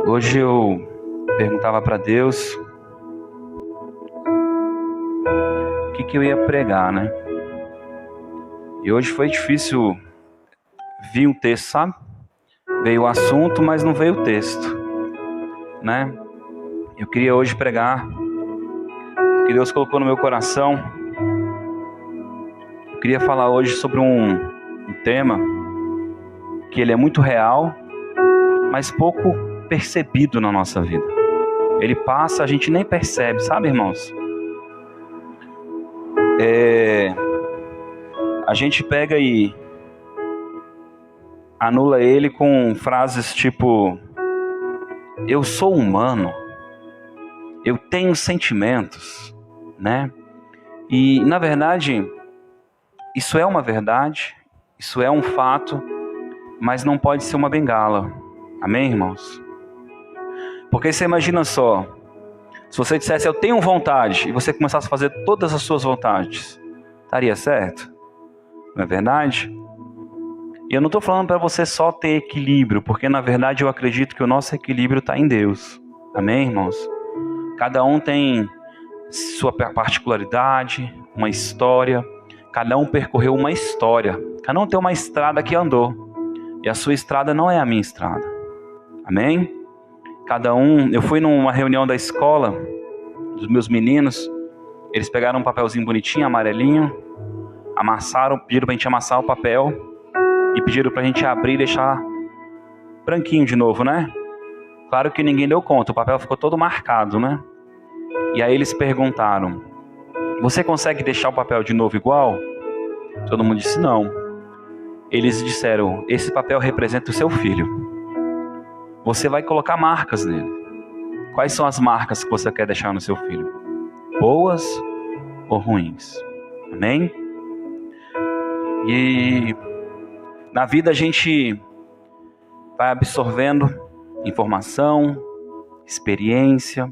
Hoje eu perguntava para Deus o que eu ia pregar, né? E hoje foi difícil vir um texto, sabe? Veio o assunto, mas não veio o texto, né? Eu queria hoje pregar o que Deus colocou no meu coração. Eu queria falar hoje sobre um tema que ele é muito real, mas pouco percebido na nossa vida. Ele passa, a gente nem percebe, sabe, irmãos? A gente pega e anula ele com frases tipo: eu sou humano, eu tenho sentimentos, né? E, na verdade, isso é uma verdade, isso é um fato, mas não pode ser uma bengala. Amém, irmãos? Porque você imagina só, se você dissesse eu tenho vontade, e você começasse a fazer todas as suas vontades, estaria certo? Não é verdade? E eu não estou falando para você só ter equilíbrio, porque na verdade eu acredito que o nosso equilíbrio está em Deus. Amém, irmãos? Cada um tem sua particularidade, uma história. Cada um percorreu uma história. Cada um tem uma estrada que andou. E a sua estrada não é a minha estrada. Amém? Eu fui numa reunião da escola, dos meus meninos. Eles pegaram um papelzinho bonitinho, amarelinho, amassaram, pediram pra gente amassar o papel e pediram pra gente abrir e deixar branquinho de novo, né? Claro que ninguém deu conta, o papel ficou todo marcado, né? E aí eles perguntaram: você consegue deixar o papel de novo igual? Todo mundo disse não. Eles disseram: esse papel representa o seu filho. Você vai colocar marcas nele. Quais são as marcas que você quer deixar no seu filho? Boas ou ruins? Amém? E na vida a gente vai absorvendo informação, experiência,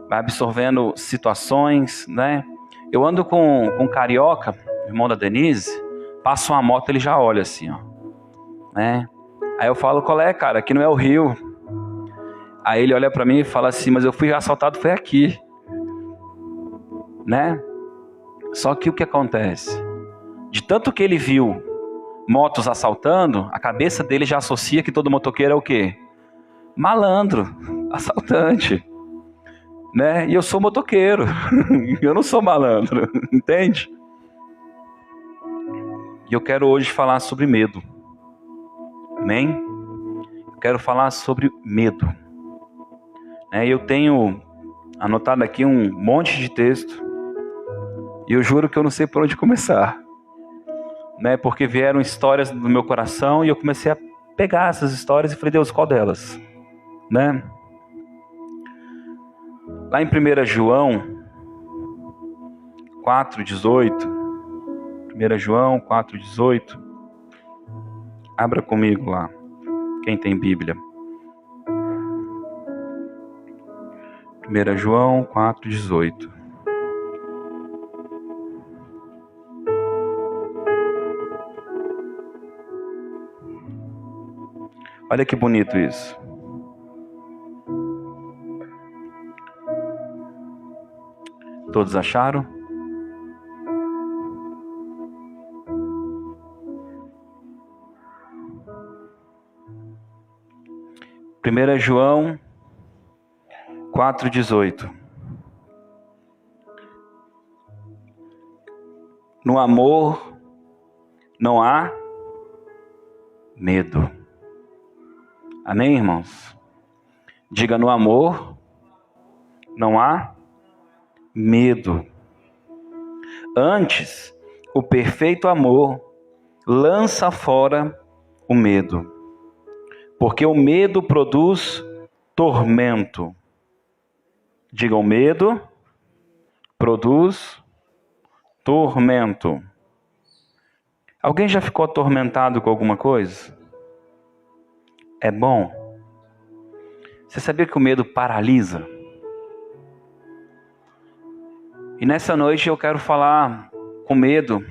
vai absorvendo situações, né? Eu ando com um carioca, irmão da Denise, passa uma moto, ele já olha assim, ó, né? Aí eu falo: qual é, cara? Aqui não é o Rio. Aí ele olha pra mim e fala assim: mas eu fui assaltado, foi aqui, né? Só que o que acontece? De tanto que ele viu motos assaltando, a cabeça dele já associa que todo motoqueiro é o quê? Malandro, assaltante, né? E eu sou motoqueiro, eu não sou malandro, entende? E eu quero hoje falar sobre medo. Amém? Eu quero falar sobre medo. Eu tenho anotado aqui um monte de texto e eu juro que eu não sei por onde começar, né? Porque vieram histórias no meu coração e eu comecei a pegar essas histórias e falei: Deus, qual delas? Né? Lá em 1 João 4,18, 1 João 4,18, abra comigo lá, quem tem Bíblia. 1 João 4,18. Olha que bonito isso. Todos acharam? Primeira João 4,18. No amor não há medo. Amém, irmãos? Diga: no amor não há medo. Antes, o perfeito amor lança fora o medo, porque o medo produz tormento. Diga: o medo produz tormento. Alguém já ficou atormentado com alguma coisa? É bom? Você sabia que o medo paralisa? E nessa noite eu quero falar com medo,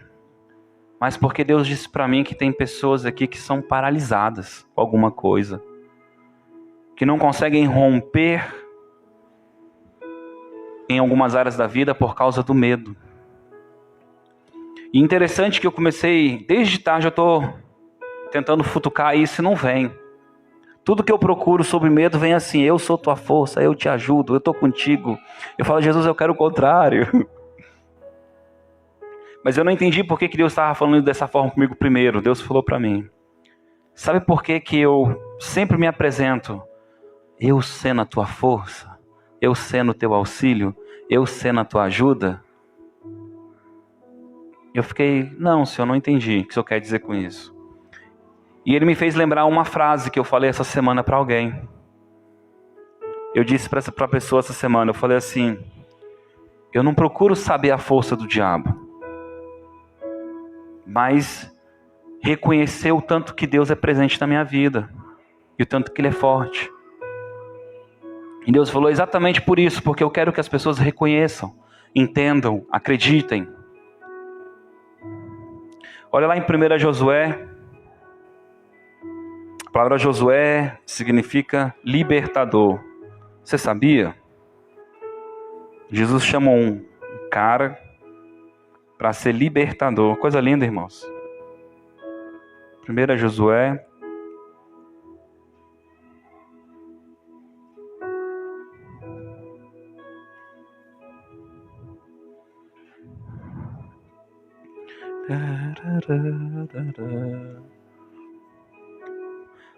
mas porque Deus disse para mim que tem pessoas aqui que são paralisadas com alguma coisa. que não conseguem romper em algumas áreas da vida por causa do medo. E interessante que eu comecei, desde tarde eu estou tentando futucar isso e não vem. Tudo que eu procuro sobre medo vem assim: eu sou tua força, eu te ajudo, eu estou contigo. Eu falo: Jesus, eu quero o contrário. Mas eu não entendi por que Deus estava falando dessa forma comigo primeiro. Deus falou para mim: sabe por que eu sempre me apresento? Eu sendo a tua força, eu sendo o teu auxílio, eu sendo a tua ajuda? Eu fiquei: não, Senhor, não entendi o que o Senhor quer dizer com isso. E Ele me fez lembrar uma frase que eu falei essa semana para alguém. Eu disse para a pessoa essa semana, eu falei assim: eu não procuro saber a força do diabo, mas reconhecer o tanto que Deus é presente na minha vida e o tanto que Ele é forte. E Deus falou: exatamente por isso, porque eu quero que as pessoas reconheçam, entendam, acreditem. Olha lá em 1 Josué. A palavra Josué significa libertador. Você sabia? Jesus chamou um cara para ser libertador. Coisa linda, irmãos. 1 Josué.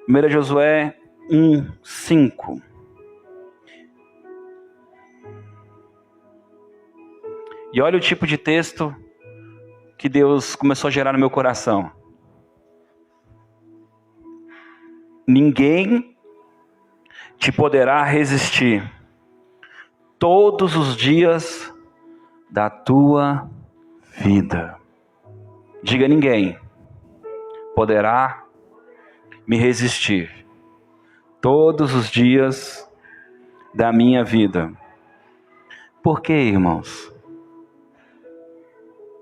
Primeira Josué 1:5. E olha o tipo de texto que Deus começou a gerar no meu coração. Ninguém te poderá resistir todos os dias da tua vida. Diga: ninguém poderá me resistir todos os dias da minha vida. Por quê, irmãos?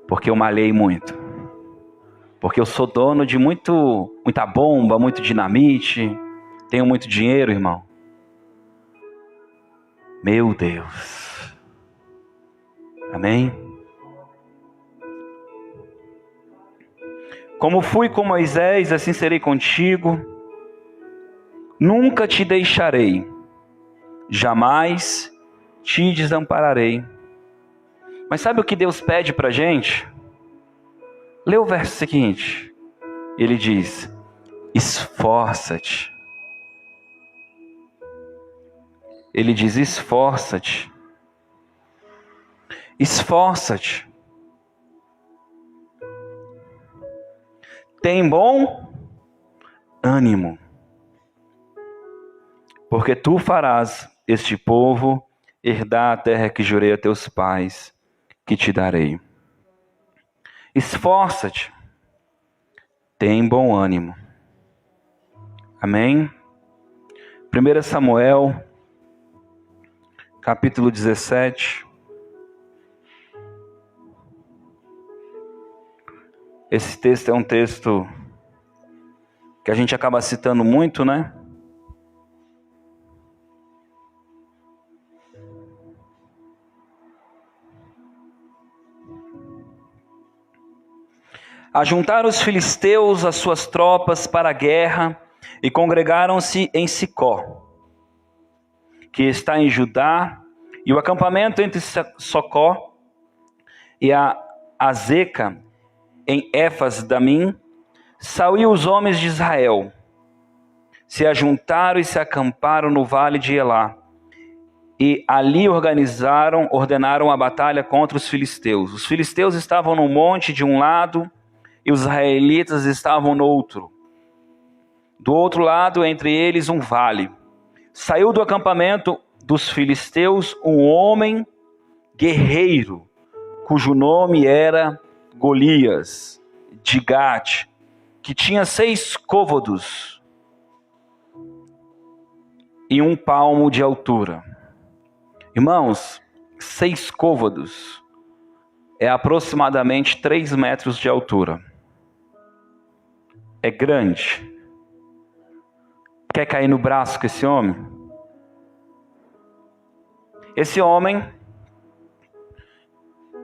Porque eu malhei muito. Porque eu sou dono de muita bomba, muito dinamite. Tenho muito dinheiro, irmão. Meu Deus. Amém? Como fui com Moisés, assim serei contigo. Nunca te deixarei. Jamais te desampararei. Mas sabe o que Deus pede para a gente? Lê o verso seguinte. Ele diz: esforça-te. Ele diz: esforça-te. Esforça-te. Tem bom ânimo, porque tu farás este povo herdar a terra que jurei a teus pais, que te darei. Esforça-te, tem bom ânimo. Amém? 1 Samuel, capítulo 17. Esse texto é um texto que a gente acaba citando muito, né? Ajuntaram os filisteus as suas tropas para a guerra e congregaram-se em Sicó, que está em Judá, e o acampamento entre Socó e a Azeca, em Éfas-Damim. Saiu os homens de Israel, se ajuntaram e se acamparam no vale de Elá, e ali ordenaram a batalha contra os filisteus. Os filisteus estavam no monte de um lado e os israelitas estavam no outro. Do outro lado, entre eles, um vale. Saiu do acampamento dos filisteus um homem guerreiro, cujo nome era Golias, de Gate, que tinha 6 côvados e 1 palmo de altura. Irmãos, 6 côvados é aproximadamente 3 metros de altura. É grande. Quer cair no braço com esse homem? Esse homem,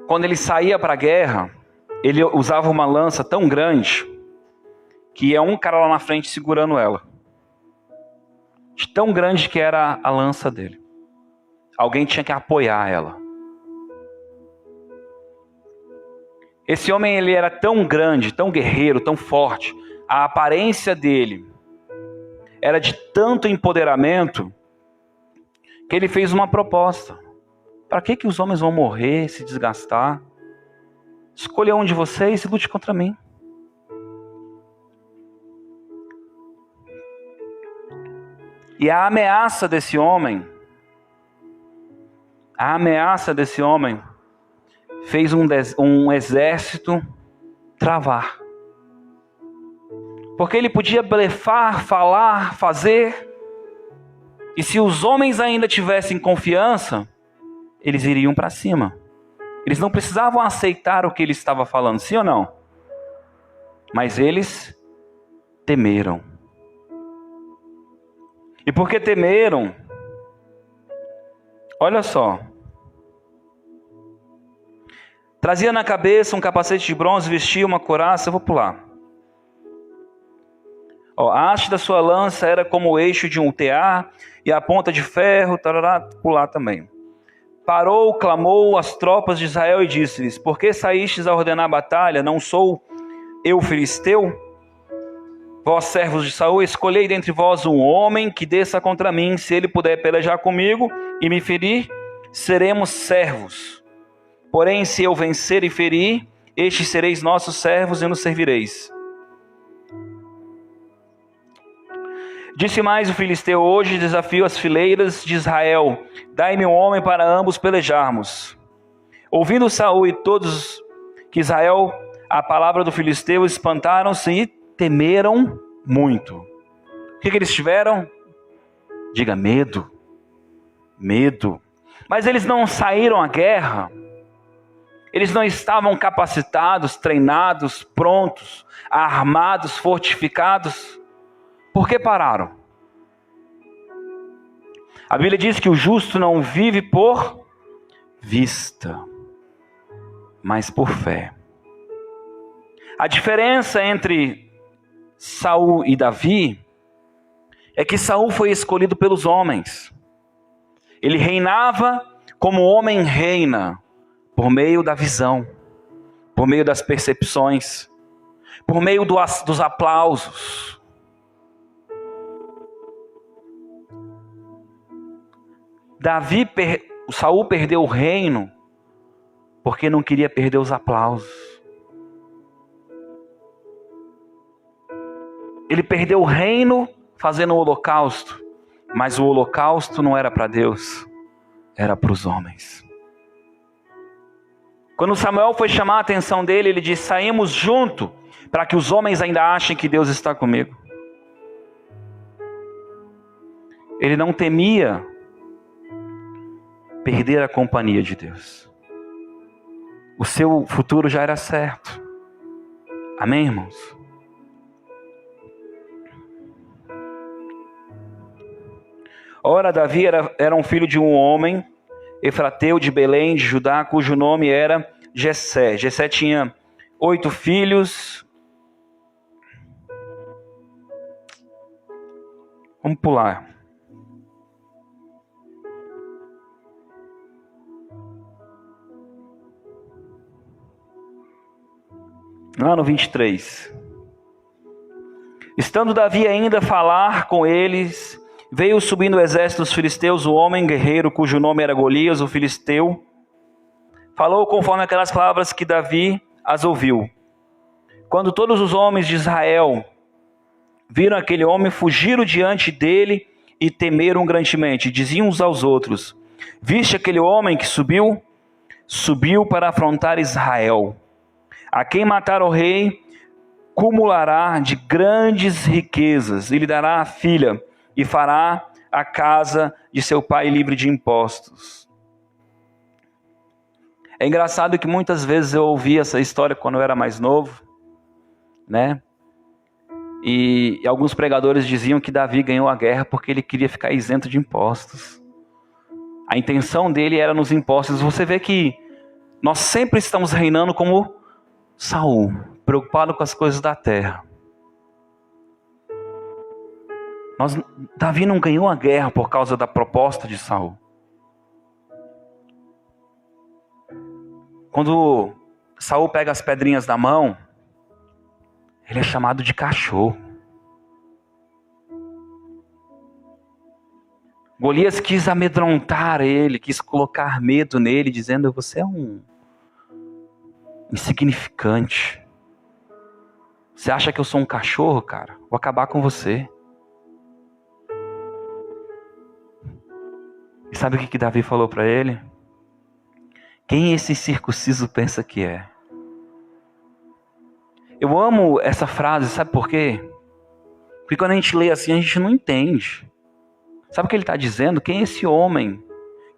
quando ele saía para a guerra, ele usava uma lança tão grande que ia um cara lá na frente segurando ela. De tão grande que era a lança dele. Alguém tinha que apoiar ela. Esse homem, ele era tão grande, tão guerreiro, tão forte. A aparência dele era de tanto empoderamento que ele fez uma proposta. Para que os homens vão morrer, se desgastar? Escolha um de vocês e lute contra mim. E a ameaça desse homem fez um exército travar. Porque ele podia blefar, falar, fazer. E se os homens ainda tivessem confiança, eles iriam para cima. Eles não precisavam aceitar o que ele estava falando, sim ou não? Mas eles temeram. E porque temeram, olha só. Trazia na cabeça um capacete de bronze, vestia uma couraça, eu vou pular. A haste da sua lança era como o eixo de um tear, e a ponta de ferro, tarará, pular também. Parou, clamou às tropas de Israel e disse-lhes: por que saístes a ordenar a batalha? Não sou eu filisteu? Vós servos de Saul, escolhei dentre vós um homem que desça contra mim. Se ele puder pelejar comigo e me ferir, seremos servos. Porém, se eu vencer e ferir, estes sereis nossos servos e nos servireis. Disse mais o filisteu: hoje desafio as fileiras de Israel. Dai-me um homem para ambos pelejarmos. Ouvindo Saul e todos que Israel a palavra do filisteu, espantaram-se e temeram muito. O que eles tiveram? Diga: medo. Medo. Mas eles não saíram à guerra. Eles não estavam capacitados, treinados, prontos, armados, fortificados. Por que pararam? A Bíblia diz que o justo não vive por vista, mas por fé. A diferença entre Saul e Davi é que Saul foi escolhido pelos homens. Ele reinava como o homem reina, por meio da visão, por meio das percepções, por meio dos aplausos. Saul perdeu o reino porque não queria perder os aplausos. Ele perdeu o reino fazendo o holocausto, mas o holocausto não era para Deus, era para os homens. Quando Samuel foi chamar a atenção dele, ele disse: saímos junto, para que os homens ainda achem que Deus está comigo. Ele não temia perder a companhia de Deus. O seu futuro já era certo. Amém, irmãos? Ora, Davi era um filho de um homem, efrateu de Belém, de Judá, cujo nome era Jessé. Jessé tinha 8 filhos. Vamos pular. Lá no 23. Estando Davi ainda a falar com eles, veio subindo o exército dos filisteus, o homem guerreiro, cujo nome era Golias, o filisteu. Falou conforme aquelas palavras que Davi as ouviu. Quando todos os homens de Israel viram aquele homem, fugiram diante dele e temeram grandemente. Diziam uns aos outros: viste aquele homem que subiu? Subiu para afrontar Israel. A quem matar o rei, cumulará de grandes riquezas, e lhe dará a filha, e fará a casa de seu pai livre de impostos. É engraçado que muitas vezes eu ouvi essa história quando eu era mais novo, né? E alguns pregadores diziam que Davi ganhou a guerra porque ele queria ficar isento de impostos. A intenção dele era nos impostos. Você vê que nós sempre estamos reinando como Saul, preocupado com as coisas da terra. Davi não ganhou a guerra por causa da proposta de Saul. Quando Saul pega as pedrinhas da mão, ele é chamado de cachorro. Golias quis amedrontar ele, quis colocar medo nele, dizendo: você é um insignificante. Você acha que eu sou um cachorro, cara? Vou acabar com você. E sabe o que Davi falou para ele? Quem esse incircunciso pensa que é? Eu amo essa frase, sabe por quê? Porque quando a gente lê assim, a gente não entende. Sabe o que ele está dizendo? Quem é esse homem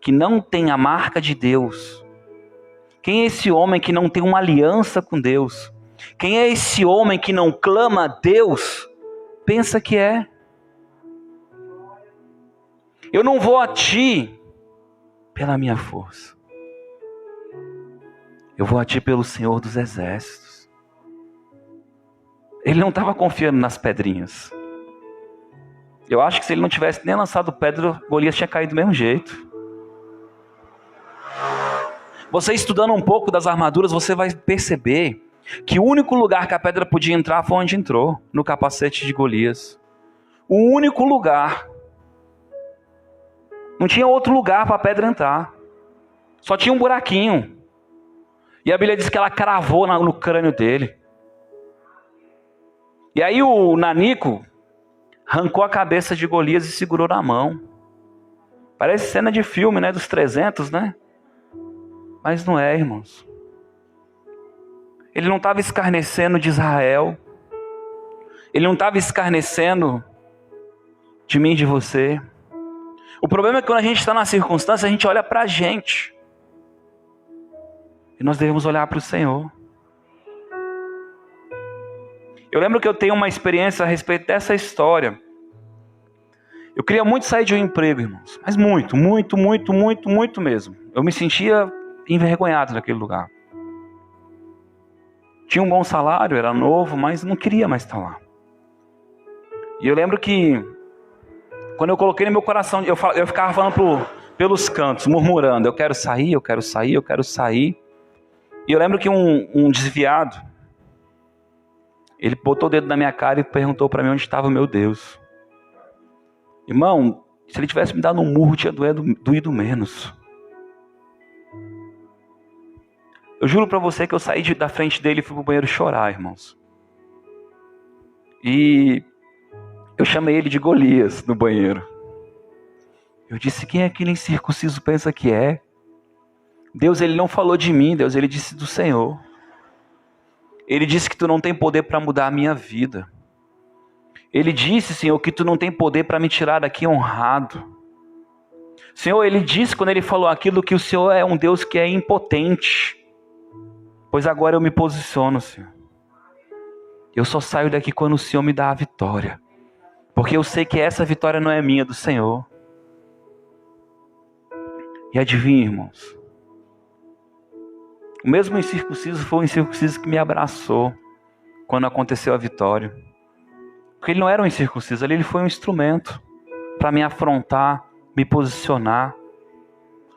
que não tem a marca de Deus? Quem é esse homem que não tem uma aliança com Deus? Quem é esse homem que não clama a Deus? Pensa que é. Eu não vou a ti pela minha força. Eu vou a ti pelo Senhor dos Exércitos. Ele não estava confiando nas pedrinhas. Eu acho que se ele não tivesse nem lançado pedra, Golias tinha caído do mesmo jeito. Você estudando um pouco das armaduras, você vai perceber que o único lugar que a pedra podia entrar foi onde entrou, no capacete de Golias. O único lugar. Não tinha outro lugar para a pedra entrar. Só tinha um buraquinho. E a Bíblia diz que ela cravou no crânio dele. E aí o Nanico arrancou a cabeça de Golias e segurou na mão. Parece cena de filme, né? Dos 300, né? Mas não é, irmãos. Ele não estava escarnecendo de Israel. Ele não estava escarnecendo de mim e de você. O problema é que quando a gente está na circunstância, a gente olha para a gente. E nós devemos olhar para o Senhor. Eu lembro que eu tenho uma experiência a respeito dessa história. Eu queria muito sair de um emprego, irmãos. Mas muito, muito, muito, muito, muito mesmo. Eu me sentia envergonhado naquele lugar. Tinha um bom salário, era novo, mas não queria mais estar lá. E eu lembro que quando eu coloquei no meu coração, eu ficava falando pelos cantos, murmurando: eu quero sair, eu quero sair, eu quero sair. E eu lembro que um desviado, ele botou o dedo na minha cara e perguntou para mim onde estava o meu Deus. Irmão, se ele tivesse me dado um murro, tinha doído menos. Eu juro para você que eu saí da frente dele e fui pro banheiro chorar, irmãos. E eu chamei ele de Golias no banheiro. Eu disse: quem é aquele incircunciso pensa que é? Deus, ele não falou de mim, Deus, ele disse do Senhor. Ele disse que tu não tem poder para mudar a minha vida. Ele disse, Senhor, que tu não tem poder para me tirar daqui honrado. Senhor, ele disse quando ele falou aquilo que o Senhor é um Deus que é impotente. Pois agora eu me posiciono, Senhor. Eu só saio daqui quando o Senhor me dá a vitória. Porque eu sei que essa vitória não é minha, é do Senhor. E adivinha, irmãos? O mesmo incircunciso foi o incircunciso que me abraçou quando aconteceu a vitória. Porque ele não era um incircunciso, ele foi um instrumento para me afrontar, me posicionar.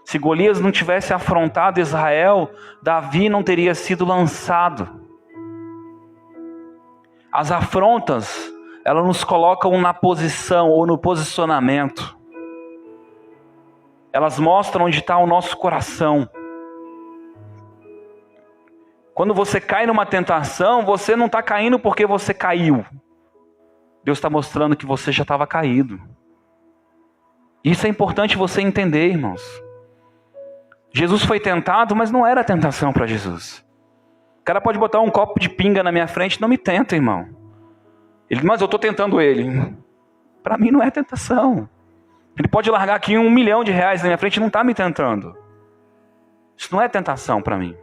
Se Golias não tivesse afrontado Israel, Davi não teria sido lançado. As afrontas, elas nos colocam na posição ou no posicionamento. Elas mostram onde está o nosso coração. Quando você cai numa tentação, você não está caindo porque você caiu. Deus está mostrando que você já estava caído. Isso é importante você entender, irmãos. Jesus foi tentado, mas não era tentação para Jesus. O cara pode botar um copo de pinga na minha frente, não me tenta, irmão. Mas eu estou tentando ele. Para mim não é tentação. Ele pode largar aqui R$1 milhão na minha frente e não está me tentando. Isso não é tentação para mim.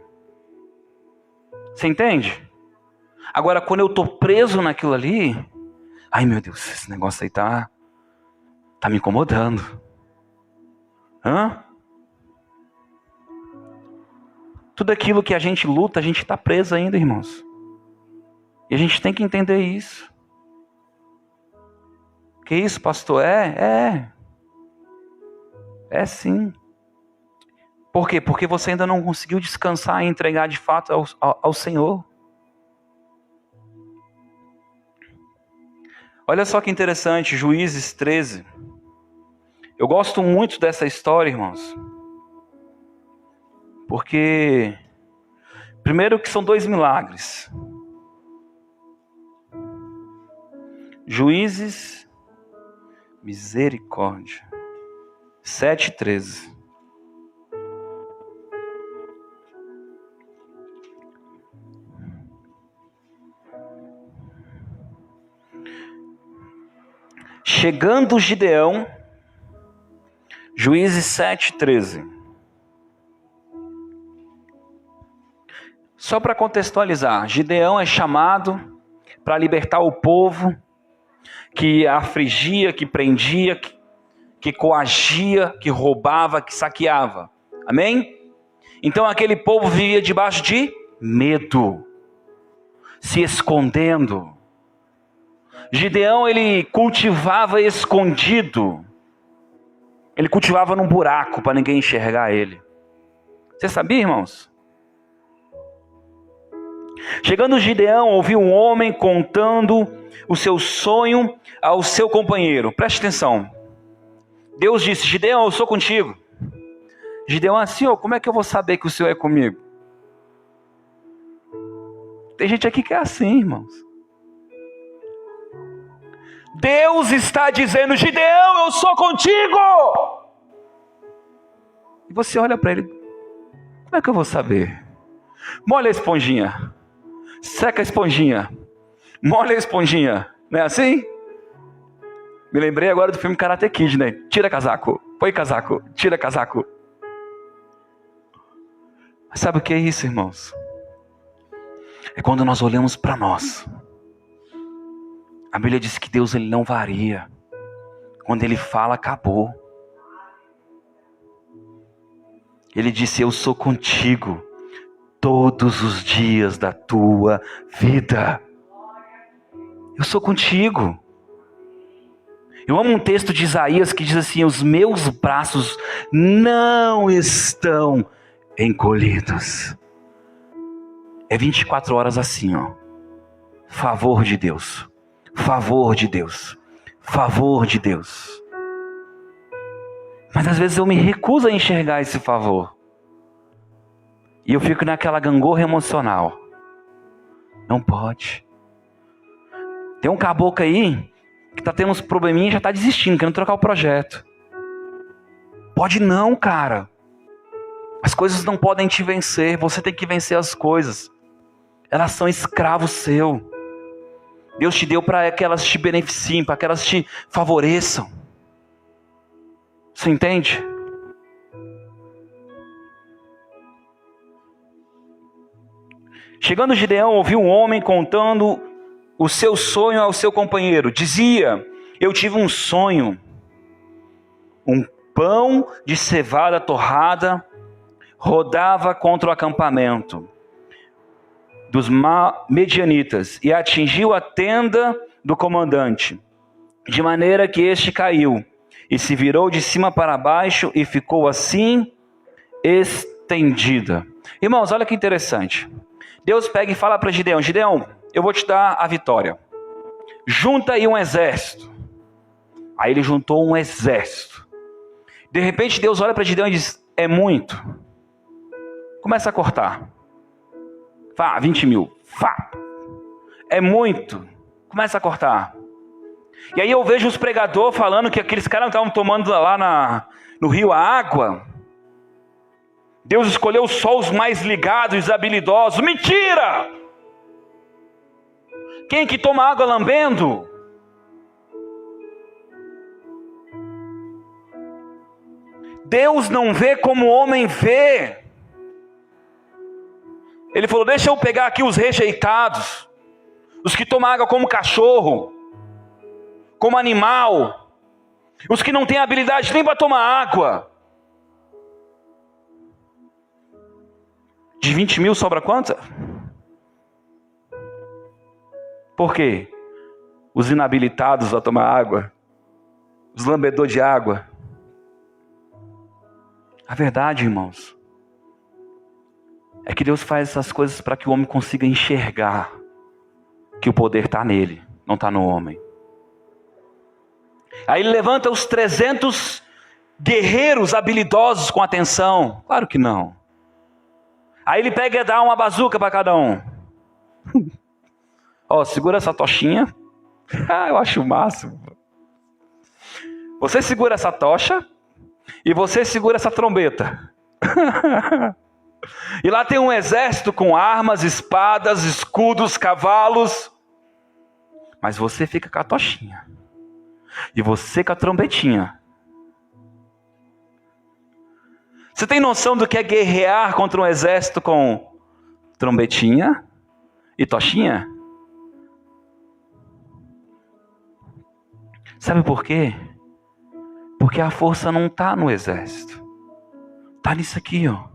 Você entende? Agora, quando eu estou preso naquilo ali, ai meu Deus, esse negócio aí tá me incomodando. Tudo aquilo que a gente luta, a gente está preso ainda, irmãos. E a gente tem que entender isso. Que isso, pastor? É sim. Por quê? Porque você ainda não conseguiu descansar e entregar de fato ao Senhor. Olha só que interessante, Juízes 13. Eu gosto muito dessa história, irmãos. Porque, primeiro que são 2 milagres. Juízes, misericórdia. 7:13. Chegando Gideão, Juízes 7:13. Só para contextualizar, Gideão é chamado para libertar o povo que afligia, que prendia, que coagia, que roubava, que saqueava. Amém? Então aquele povo vivia debaixo de medo, se escondendo. Gideão, ele cultivava escondido. Ele cultivava num buraco para ninguém enxergar ele. Você sabia, irmãos? Chegando Gideão, ouviu um homem contando o seu sonho ao seu companheiro. Preste atenção. Deus disse: Gideão, eu sou contigo. Gideão, assim, como é que eu vou saber que o Senhor é comigo? Tem gente aqui que é assim, irmãos. Deus está dizendo: Gideão, eu sou contigo. E você olha para ele: como é que eu vou saber? Molha a esponjinha, seca a esponjinha, molha a esponjinha. Não é assim? Me lembrei agora do filme Karate Kid, né? Tira casaco, põe casaco, tira casaco. Mas sabe o que é isso, irmãos? É quando nós olhamos para nós. A Bíblia diz que Deus, ele não varia. Quando ele fala, acabou. Ele disse: eu sou contigo todos os dias da tua vida. Eu sou contigo. Eu amo um texto de Isaías que diz assim: os meus braços não estão encolhidos. É 24 horas assim, favor de Deus, favor de Deus, favor de Deus. Mas às vezes eu me recuso a enxergar esse favor. E eu fico naquela gangorra emocional. Não pode. Tem um caboclo aí que está tendo uns probleminhas e já está desistindo, querendo trocar o projeto. Pode não, cara. As coisas não podem te vencer. Você tem que vencer as coisas. Elas são escravo seu. Deus te deu para que elas te beneficiem, para que elas te favoreçam. Você entende? Chegando Gideão, ouviu um homem contando o seu sonho ao seu companheiro. Dizia: eu tive um sonho. Um pão de cevada torrada rodava contra o acampamento dos medianitas e atingiu a tenda do comandante, de maneira que este caiu e se virou de cima para baixo e ficou assim estendida. Irmãos, olha que interessante. Deus pega e fala para Gideão: Gideão, eu vou te dar a vitória. Junta aí um exército. Aí ele juntou um exército. De repente Deus olha para Gideão e diz: é muito. Começa a cortar. 20 mil. É muito. Começa a cortar. E aí eu vejo os pregadores falando que aqueles caras estavam tomando lá no rio a água. Deus escolheu só os mais ligados e os habilidosos. Mentira! Quem que toma água lambendo? Deus não vê como o homem vê. Ele falou: deixa eu pegar aqui os rejeitados, os que tomam água como cachorro, como animal, os que não têm habilidade nem para tomar água. De 20 mil sobra quanto? Por quê? Os inabilitados a tomar água, os lambedores de água. A verdade, irmãos, é que Deus faz essas coisas para que o homem consiga enxergar que o poder está nele, não está no homem. Aí ele levanta os 300 guerreiros habilidosos com atenção. Claro que não. Aí ele pega e dá uma bazuca para cada um. Ó, segura essa tochinha. Eu acho o máximo. Você segura essa tocha e você segura essa trombeta. E lá tem um exército com armas, espadas, escudos, cavalos. Mas você fica com a tochinha. E você com a trombetinha. Você tem noção do que é guerrear contra um exército com trombetinha e tochinha? Sabe por quê? Porque a força não está no exército. Está nisso aqui, ó.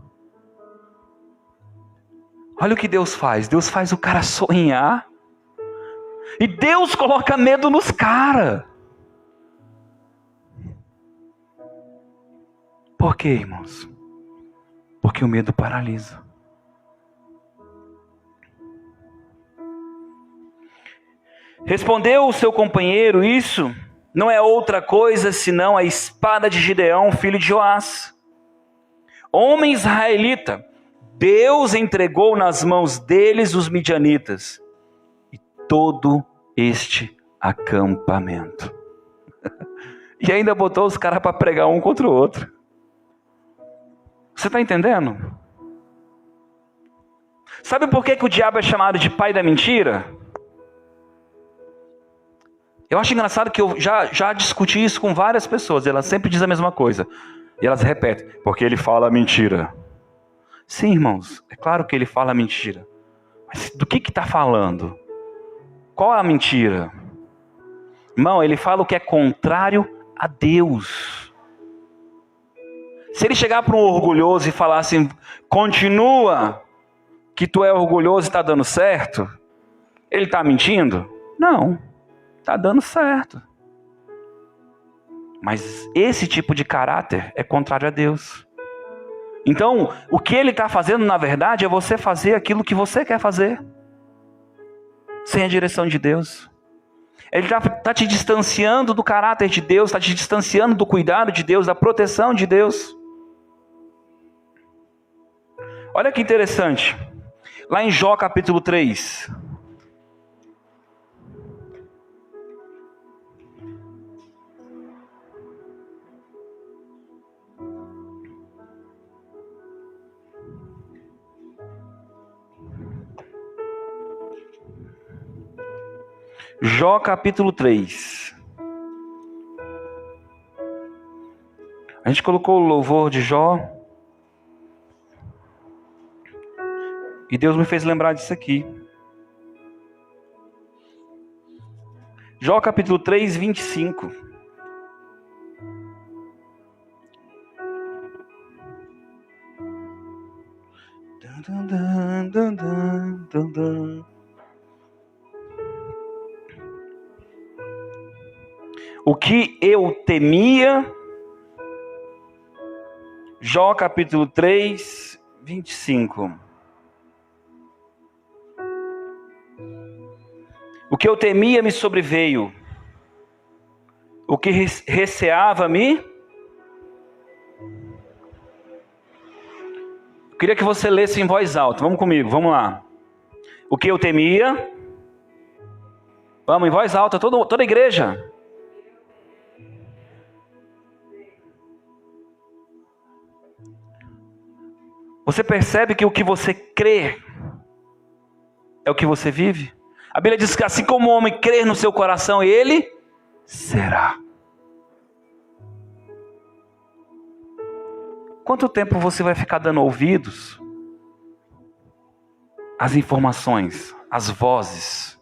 Olha o que Deus faz. Deus faz o cara sonhar. E Deus coloca medo nos caras. Por quê, irmãos? Porque o medo paralisa. Respondeu o seu companheiro: isso não é outra coisa senão a espada de Gideão, filho de Joás. Homem israelita, Deus entregou nas mãos deles os midianitas e todo este acampamento. E ainda botou os caras para pregar um contra o outro. Você está entendendo? Sabe por que o diabo é chamado de pai da mentira? Eu acho engraçado que eu já discuti isso com várias pessoas. Elas sempre dizem a mesma coisa. E elas repetem, porque ele fala mentira. Sim, irmãos, é claro que ele fala mentira. Mas do que está falando? Qual é a mentira? Irmão, ele fala o que é contrário a Deus. Se ele chegar para um orgulhoso e falar assim, continua que tu é orgulhoso e está dando certo, ele está mentindo? Não, está dando certo. Mas esse tipo de caráter é contrário a Deus. Então, o que ele está fazendo, na verdade, é você fazer aquilo que você quer fazer, sem a direção de Deus. Ele está te distanciando do caráter de Deus, está te distanciando do cuidado de Deus, da proteção de Deus. Olha que interessante. Lá em Jó capítulo 3. Jó capítulo 3. A gente colocou o louvor de Jó. E Deus me fez lembrar disso aqui. Jó capítulo 3, 25. O que eu temia. Jó capítulo 3, 25. O que eu temia me sobreveio. O que receava-me. Eu queria que você lesse em voz alta. Vamos comigo, vamos lá. O que eu temia. Vamos, em voz alta, toda a igreja. Você percebe que o que você crê é o que você vive? A Bíblia diz que assim como o homem crer no seu coração, ele será. Quanto tempo você vai ficar dando ouvidos às informações, às vozes?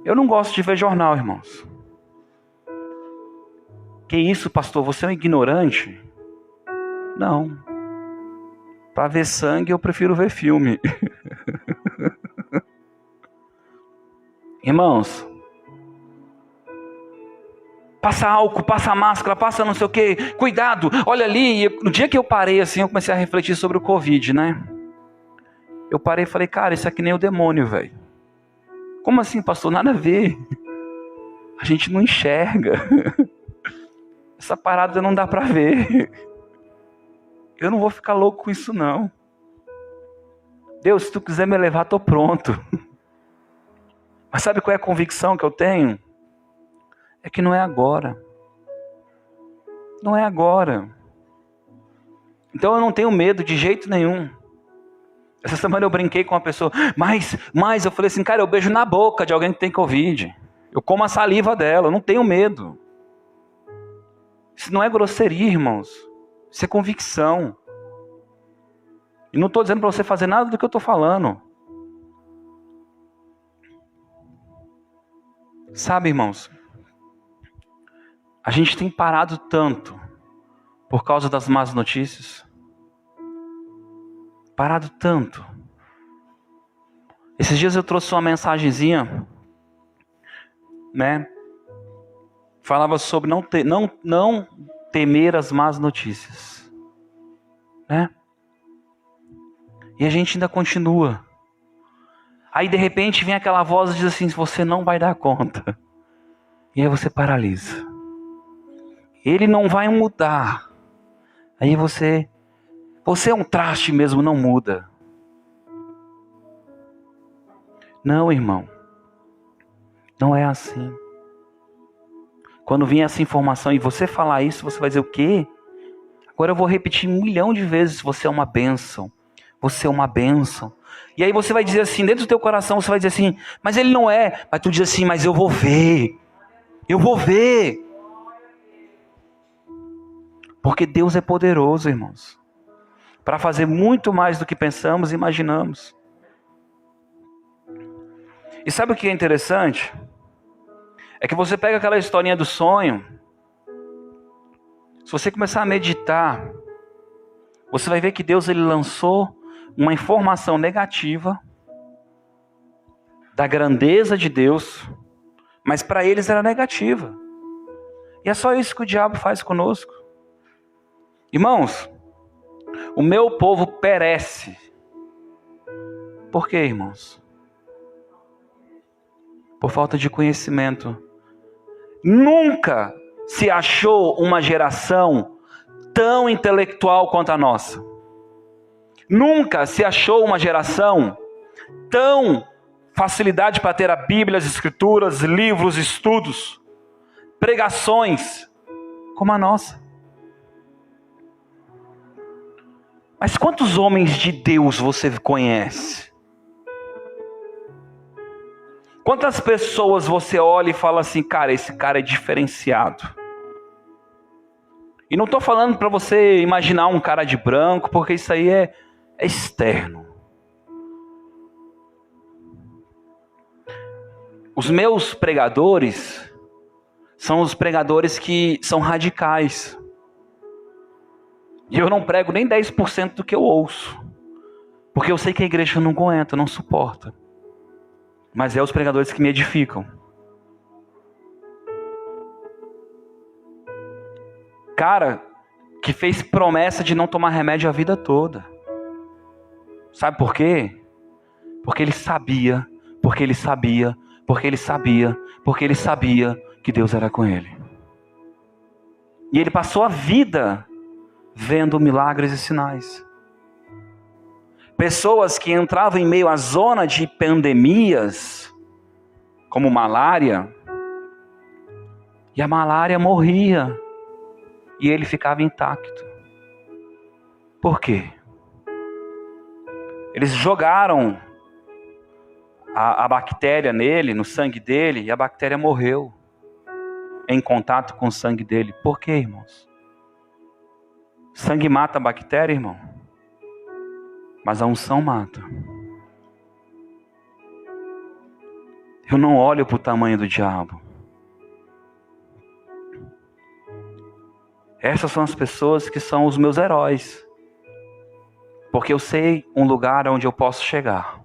Eu não gosto de ver jornal, irmãos. Que isso, pastor? Você é um ignorante? Não. Para ver sangue, eu prefiro ver filme. Irmãos, passa álcool, passa máscara, passa não sei o quê, cuidado, olha ali. No dia que eu parei assim, eu comecei a refletir sobre o Covid, né? Eu parei e falei, cara, isso é que nem o demônio, velho. Como assim, pastor? Nada a ver. A gente não enxerga. Essa parada não dá pra ver. Eu não vou ficar louco com isso, não. Deus, se tu quiser me levar, tô pronto. Mas sabe qual é a convicção que eu tenho? É que não é agora. Não é agora. Então eu não tenho medo de jeito nenhum. Essa semana eu brinquei com uma pessoa, mas eu falei assim, cara, eu beijo na boca de alguém que tem Covid. Eu como a saliva dela, eu não tenho medo. Isso não é grosseria, irmãos. Isso é convicção. E não estou dizendo para você fazer nada do que eu estou falando. Sabe, irmãos, a gente tem parado tanto por causa das más notícias. Parado tanto. Esses dias eu trouxe uma mensagenzinha, né? Falava sobre não temer as más notícias, né? E a gente ainda continua. Aí de repente vem aquela voz e diz assim, você não vai dar conta. E aí você paralisa. Ele não vai mudar. Aí você é um traste mesmo, não muda. Não, irmão. Não é assim. Quando vem essa informação e você falar isso, você vai dizer o quê? Agora eu vou repetir 1 milhão de vezes, você é uma bênção. Você é uma bênção. E aí você vai dizer assim, dentro do teu coração, você vai dizer assim, mas ele não é. Mas tu diz assim, mas eu vou ver. Eu vou ver. Porque Deus é poderoso, irmãos. Para fazer muito mais do que pensamos e imaginamos. E sabe o que é interessante? É que você pega aquela historinha do sonho. Se você começar a meditar, você vai ver que Deus ele lançou uma informação negativa da grandeza de Deus, mas para eles era negativa. E é só isso que o diabo faz conosco. Irmãos, o meu povo perece. Por quê, irmãos? Por falta de conhecimento. Nunca se achou uma geração tão intelectual quanto a nossa. Nunca se achou uma geração tão facilidade para ter a Bíblia, as Escrituras, livros, estudos, pregações, como a nossa. Mas quantos homens de Deus você conhece? Quantas pessoas você olha e fala assim, cara, esse cara é diferenciado? E não estou falando para você imaginar um cara de branco, porque isso aí é externo. Os meus pregadores são os pregadores que são radicais. E eu não prego nem 10% do que eu ouço. Porque eu sei que a igreja não aguenta, não suporta. Mas é os pregadores que me edificam. Cara que fez promessa de não tomar remédio a vida toda. Sabe por quê? Porque ele sabia, porque ele sabia, porque ele sabia, porque ele sabia que Deus era com ele. E ele passou a vida vendo milagres e sinais. Pessoas que entravam em meio à zona de pandemias, como malária, e a malária morria, e ele ficava intacto. Por quê? Eles jogaram a bactéria nele, no sangue dele, e a bactéria morreu em contato com o sangue dele. Por quê, irmãos? Sangue mata a bactéria, irmão? Mas a unção mata. Eu não olho para o tamanho do diabo. Essas são as pessoas que são os meus heróis. porque eu sei um lugar onde eu posso chegar.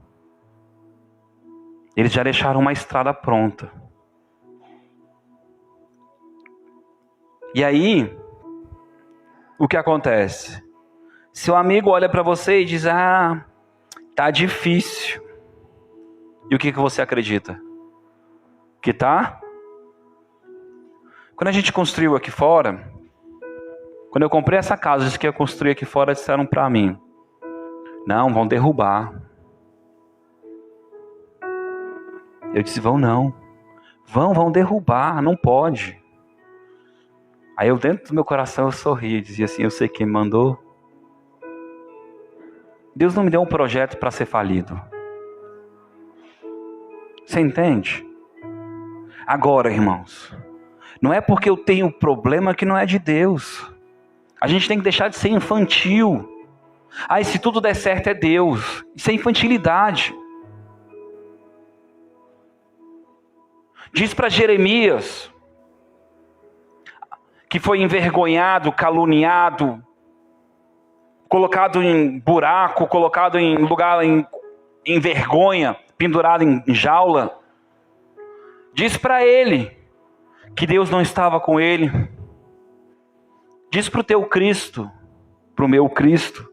Eles já deixaram uma estrada pronta. E aí, o que acontece? Seu amigo olha para você e diz: tá difícil. E o que você acredita? Que tá? Quando a gente construiu aqui fora, quando eu comprei essa casa, disse que ia construir aqui fora, disseram para mim: não, vão derrubar. Eu disse: não. Vão derrubar, não pode. Aí eu, dentro do meu coração, eu sorri e dizia assim: eu sei quem mandou. Deus não me deu um projeto para ser falido. Você entende? Agora, irmãos, não é porque eu tenho problema que não é de Deus. A gente tem que deixar de ser infantil. Se tudo der certo é Deus. Isso é infantilidade. Diz para Jeremias, que foi envergonhado, caluniado, colocado em buraco, colocado em lugar em vergonha, pendurado em jaula. Diz para ele que Deus não estava com ele. Diz para o teu Cristo, para o meu Cristo,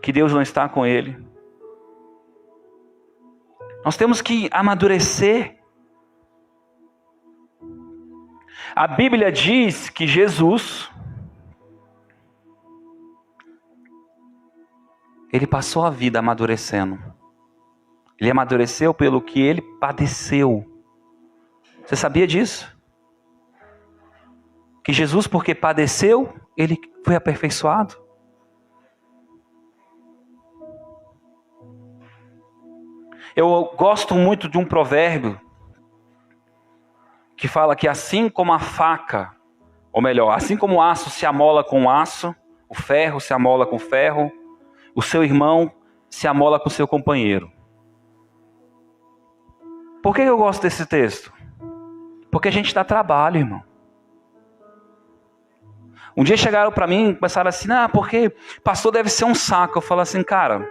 que Deus não está com ele. Nós temos que amadurecer. A Bíblia diz que Jesus, ele passou a vida amadurecendo. Ele amadureceu pelo que ele padeceu. Você sabia disso? Que Jesus, porque padeceu, ele foi aperfeiçoado. Eu gosto muito de um provérbio que fala que assim como a faca, ou melhor, assim como o aço se amola com o aço, o ferro se amola com o ferro, o seu irmão se amola com o seu companheiro. Por que eu gosto desse texto? Porque a gente dá trabalho, irmão. Um dia chegaram para mim e começaram assim: porque pastor deve ser um saco. Eu falo assim: cara,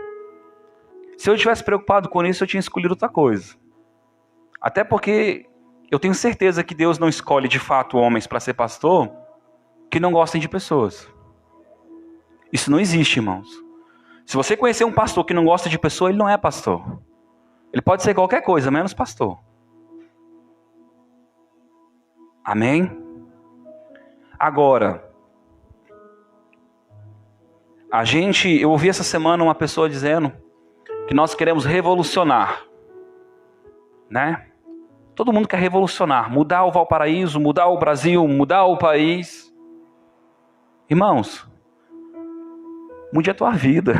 se eu tivesse preocupado com isso, eu tinha escolhido outra coisa. Até porque eu tenho certeza que Deus não escolhe de fato homens para ser pastor que não gostem de pessoas. Isso não existe, irmãos. Se você conhecer um pastor que não gosta de pessoa, ele não é pastor. Ele pode ser qualquer coisa, menos pastor. Amém? Agora, eu ouvi essa semana uma pessoa dizendo que nós queremos revolucionar, né? Todo mundo quer revolucionar, mudar o Valparaíso, mudar o Brasil, mudar o país. Irmãos, mude a tua vida.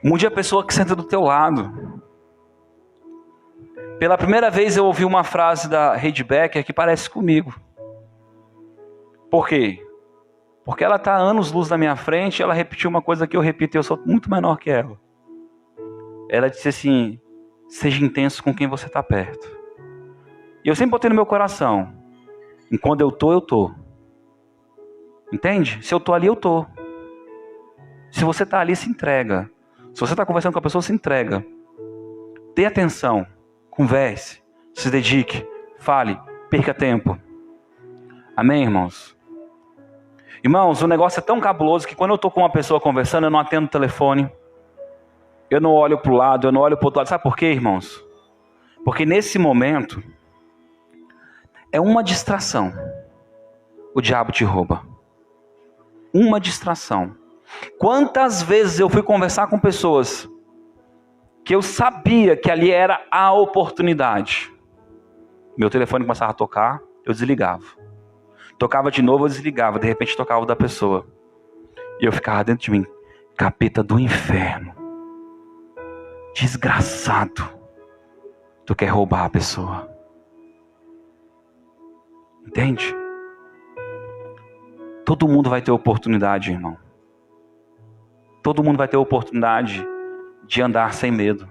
Mude a pessoa que senta do teu lado. Pela primeira vez eu ouvi uma frase da Heidi Becker que parece comigo. Por quê? Porque ela está anos-luz na minha frente e ela repetiu uma coisa que eu repito e eu sou muito menor que ela. Ela disse assim: seja intenso com quem você está perto. E eu sempre botei no meu coração: enquanto eu tô. Entende? Se eu tô ali, eu tô. Se você está ali, se entrega. Se você está conversando com a pessoa, se entrega. Dê atenção. Converse. Se dedique. Fale. Perca tempo. Amém, irmãos? Irmãos, o negócio é tão cabuloso que quando eu estou com uma pessoa conversando, eu não atendo o telefone. Eu não olho para o lado, eu não olho para o outro lado. Sabe por quê, irmãos? Porque nesse momento, é uma distração. O diabo te rouba. Uma distração. Quantas vezes eu fui conversar com pessoas que eu sabia que ali era a oportunidade. Meu telefone começava a tocar, eu desligava. Tocava de novo, eu desligava. De repente tocava o da pessoa. E eu ficava dentro de mim: capeta do inferno. Desgraçado. Tu quer roubar a pessoa. Entende? Todo mundo vai ter oportunidade, irmão. Todo mundo vai ter oportunidade de andar sem medo.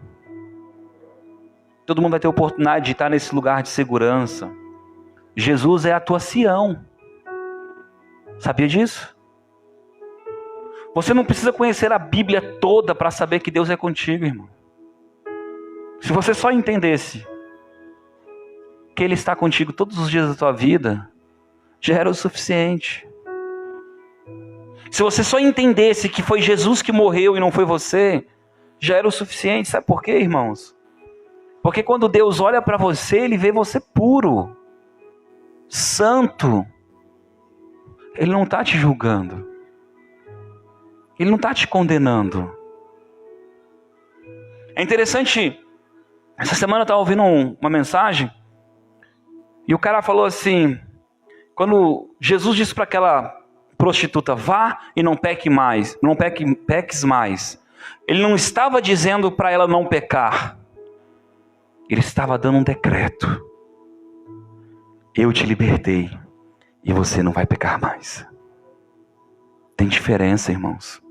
Todo mundo vai ter oportunidade de estar nesse lugar de segurança. Jesus é a tua Sião. Sabia disso? Você não precisa conhecer a Bíblia toda para saber que Deus é contigo, irmão. Se você só entendesse que Ele está contigo todos os dias da tua vida, já era o suficiente. Se você só entendesse que foi Jesus que morreu e não foi você, já era o suficiente. Sabe por quê, irmãos? Porque quando Deus olha para você, Ele vê você puro, santo. Ele não está te julgando. Ele não está te condenando. É interessante, essa semana eu estava ouvindo uma mensagem, e o cara falou assim, quando Jesus disse para aquela prostituta, vá e não peque mais, peques mais. Ele não estava dizendo para ela não pecar. Ele estava dando um decreto. Eu te libertei e você não vai pecar mais. Tem diferença, irmãos.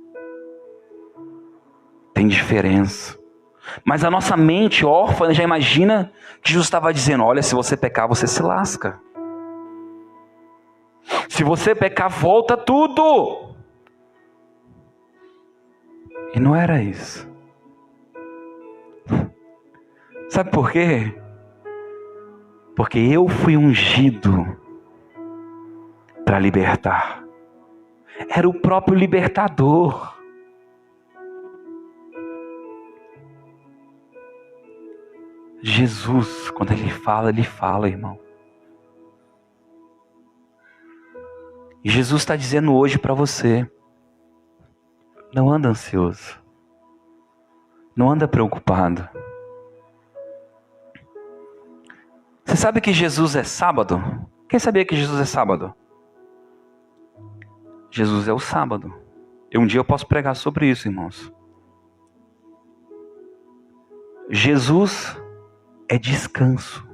Tem diferença. Mas a nossa mente órfã já imagina que Jesus estava dizendo, olha, se você pecar, você se lasca. Se você pecar, volta tudo. E não era isso. Sabe por quê? Porque eu fui ungido para libertar. Era o próprio libertador. Jesus, quando Ele fala, irmão. E Jesus está dizendo hoje para você, não anda ansioso. Não anda preocupado. Você sabe que Jesus é sábado? Quem sabia que Jesus é sábado? Jesus é o sábado. E um dia eu posso pregar sobre isso, irmãos. Jesus é descanso.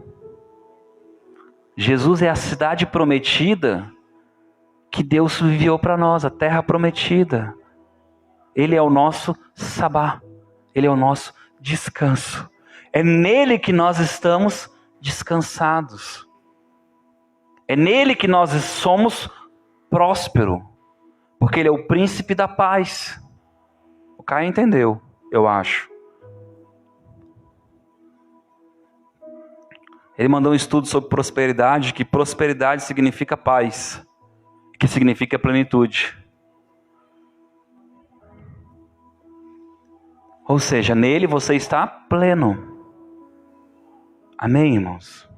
Jesus é a cidade prometida que Deus enviou para nós, a terra prometida. Ele é o nosso sabá. Ele é o nosso descanso. É nele que nós estamos descansados. É nele que nós somos prósperos. Porque Ele é o príncipe da paz. O Caio entendeu, eu acho. Ele mandou um estudo sobre prosperidade, que prosperidade significa paz, que significa plenitude. Ou seja, nele você está pleno. Amém, irmãos?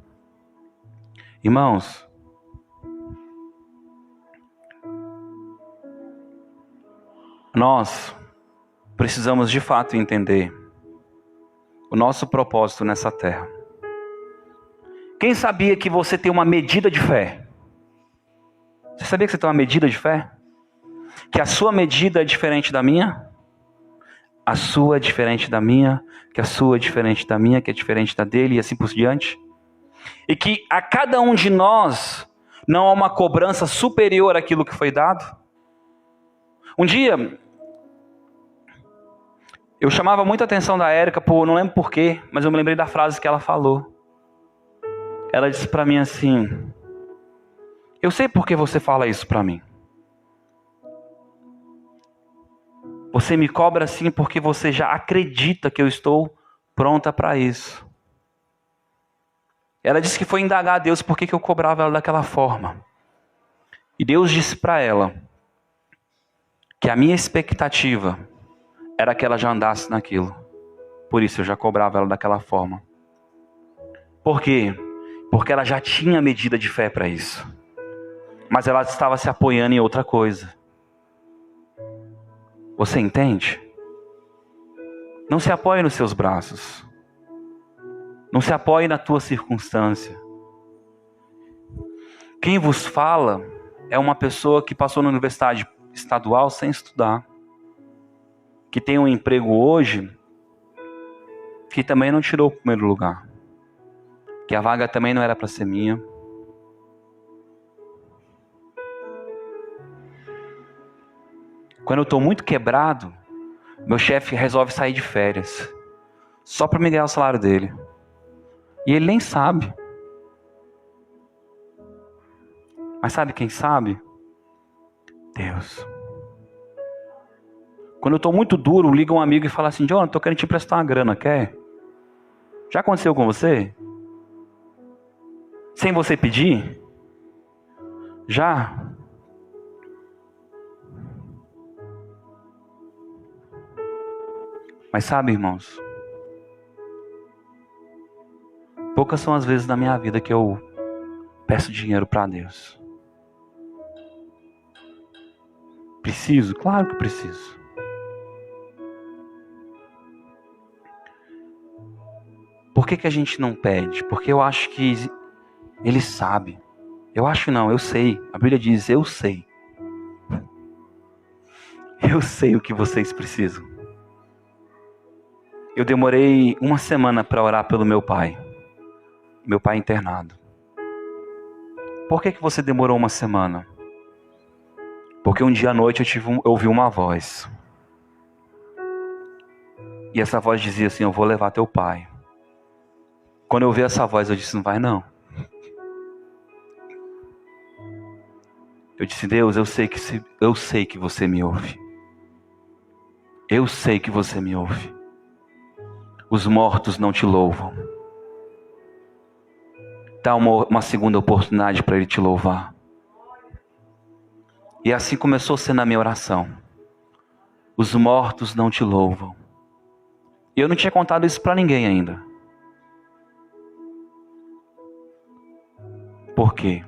Irmãos, nós precisamos de fato entender o nosso propósito nessa terra. Quem sabia que você tem uma medida de fé? Você sabia que você tem uma medida de fé? Que a sua medida é diferente da minha? A sua é diferente da minha, que a sua é diferente da minha, que é diferente da dele e assim por diante? E que a cada um de nós não há uma cobrança superior àquilo que foi dado? Um dia, eu chamava muita atenção da Érica, não lembro porquê, mas eu me lembrei da frase que ela falou. Ela disse para mim assim, eu sei por que você fala isso para mim. Você me cobra assim porque você já acredita que eu estou pronta para isso. Ela disse que foi indagar a Deus por que eu cobrava ela daquela forma. E Deus disse para ela que a minha expectativa era que ela já andasse naquilo. Por isso eu já cobrava ela daquela forma. Por quê? Porque ela já tinha medida de fé para isso. Mas ela estava se apoiando em outra coisa. Você entende? Não se apoie nos seus braços. Não se apoie na tua circunstância. Quem vos fala é uma pessoa que passou na universidade estadual sem estudar. Que tem um emprego hoje que também não tirou o primeiro lugar. Que a vaga também não era para ser minha. Quando eu estou muito quebrado, meu chefe resolve sair de férias. Só para me ganhar o salário dele. E ele nem sabe. Mas sabe quem sabe? Deus. Quando eu estou muito duro, liga um amigo e fala assim: John, estou querendo te emprestar uma grana, quer? Já aconteceu com você? Sem você pedir? Já? Mas sabe, irmãos, poucas são as vezes na minha vida que eu peço dinheiro para Deus. Preciso? Claro que preciso. Por que a gente não pede? Porque eu acho que Ele sabe. Eu acho não, eu sei. A Bíblia diz, eu sei. Eu sei o que vocês precisam. Eu demorei uma semana para orar pelo meu pai. Meu pai internado. Por que você demorou uma semana? Porque um dia à noite eu ouvi uma voz. E essa voz dizia assim: eu vou levar teu pai. Quando eu ouvi essa voz, eu disse: não vai não. Eu disse: Deus, eu sei que você me ouve. Eu sei que você me ouve. Os mortos não te louvam. Dá uma segunda oportunidade para ele te louvar. E assim começou a ser na minha oração. Os mortos não te louvam. E eu não tinha contado isso para ninguém ainda. Por quê?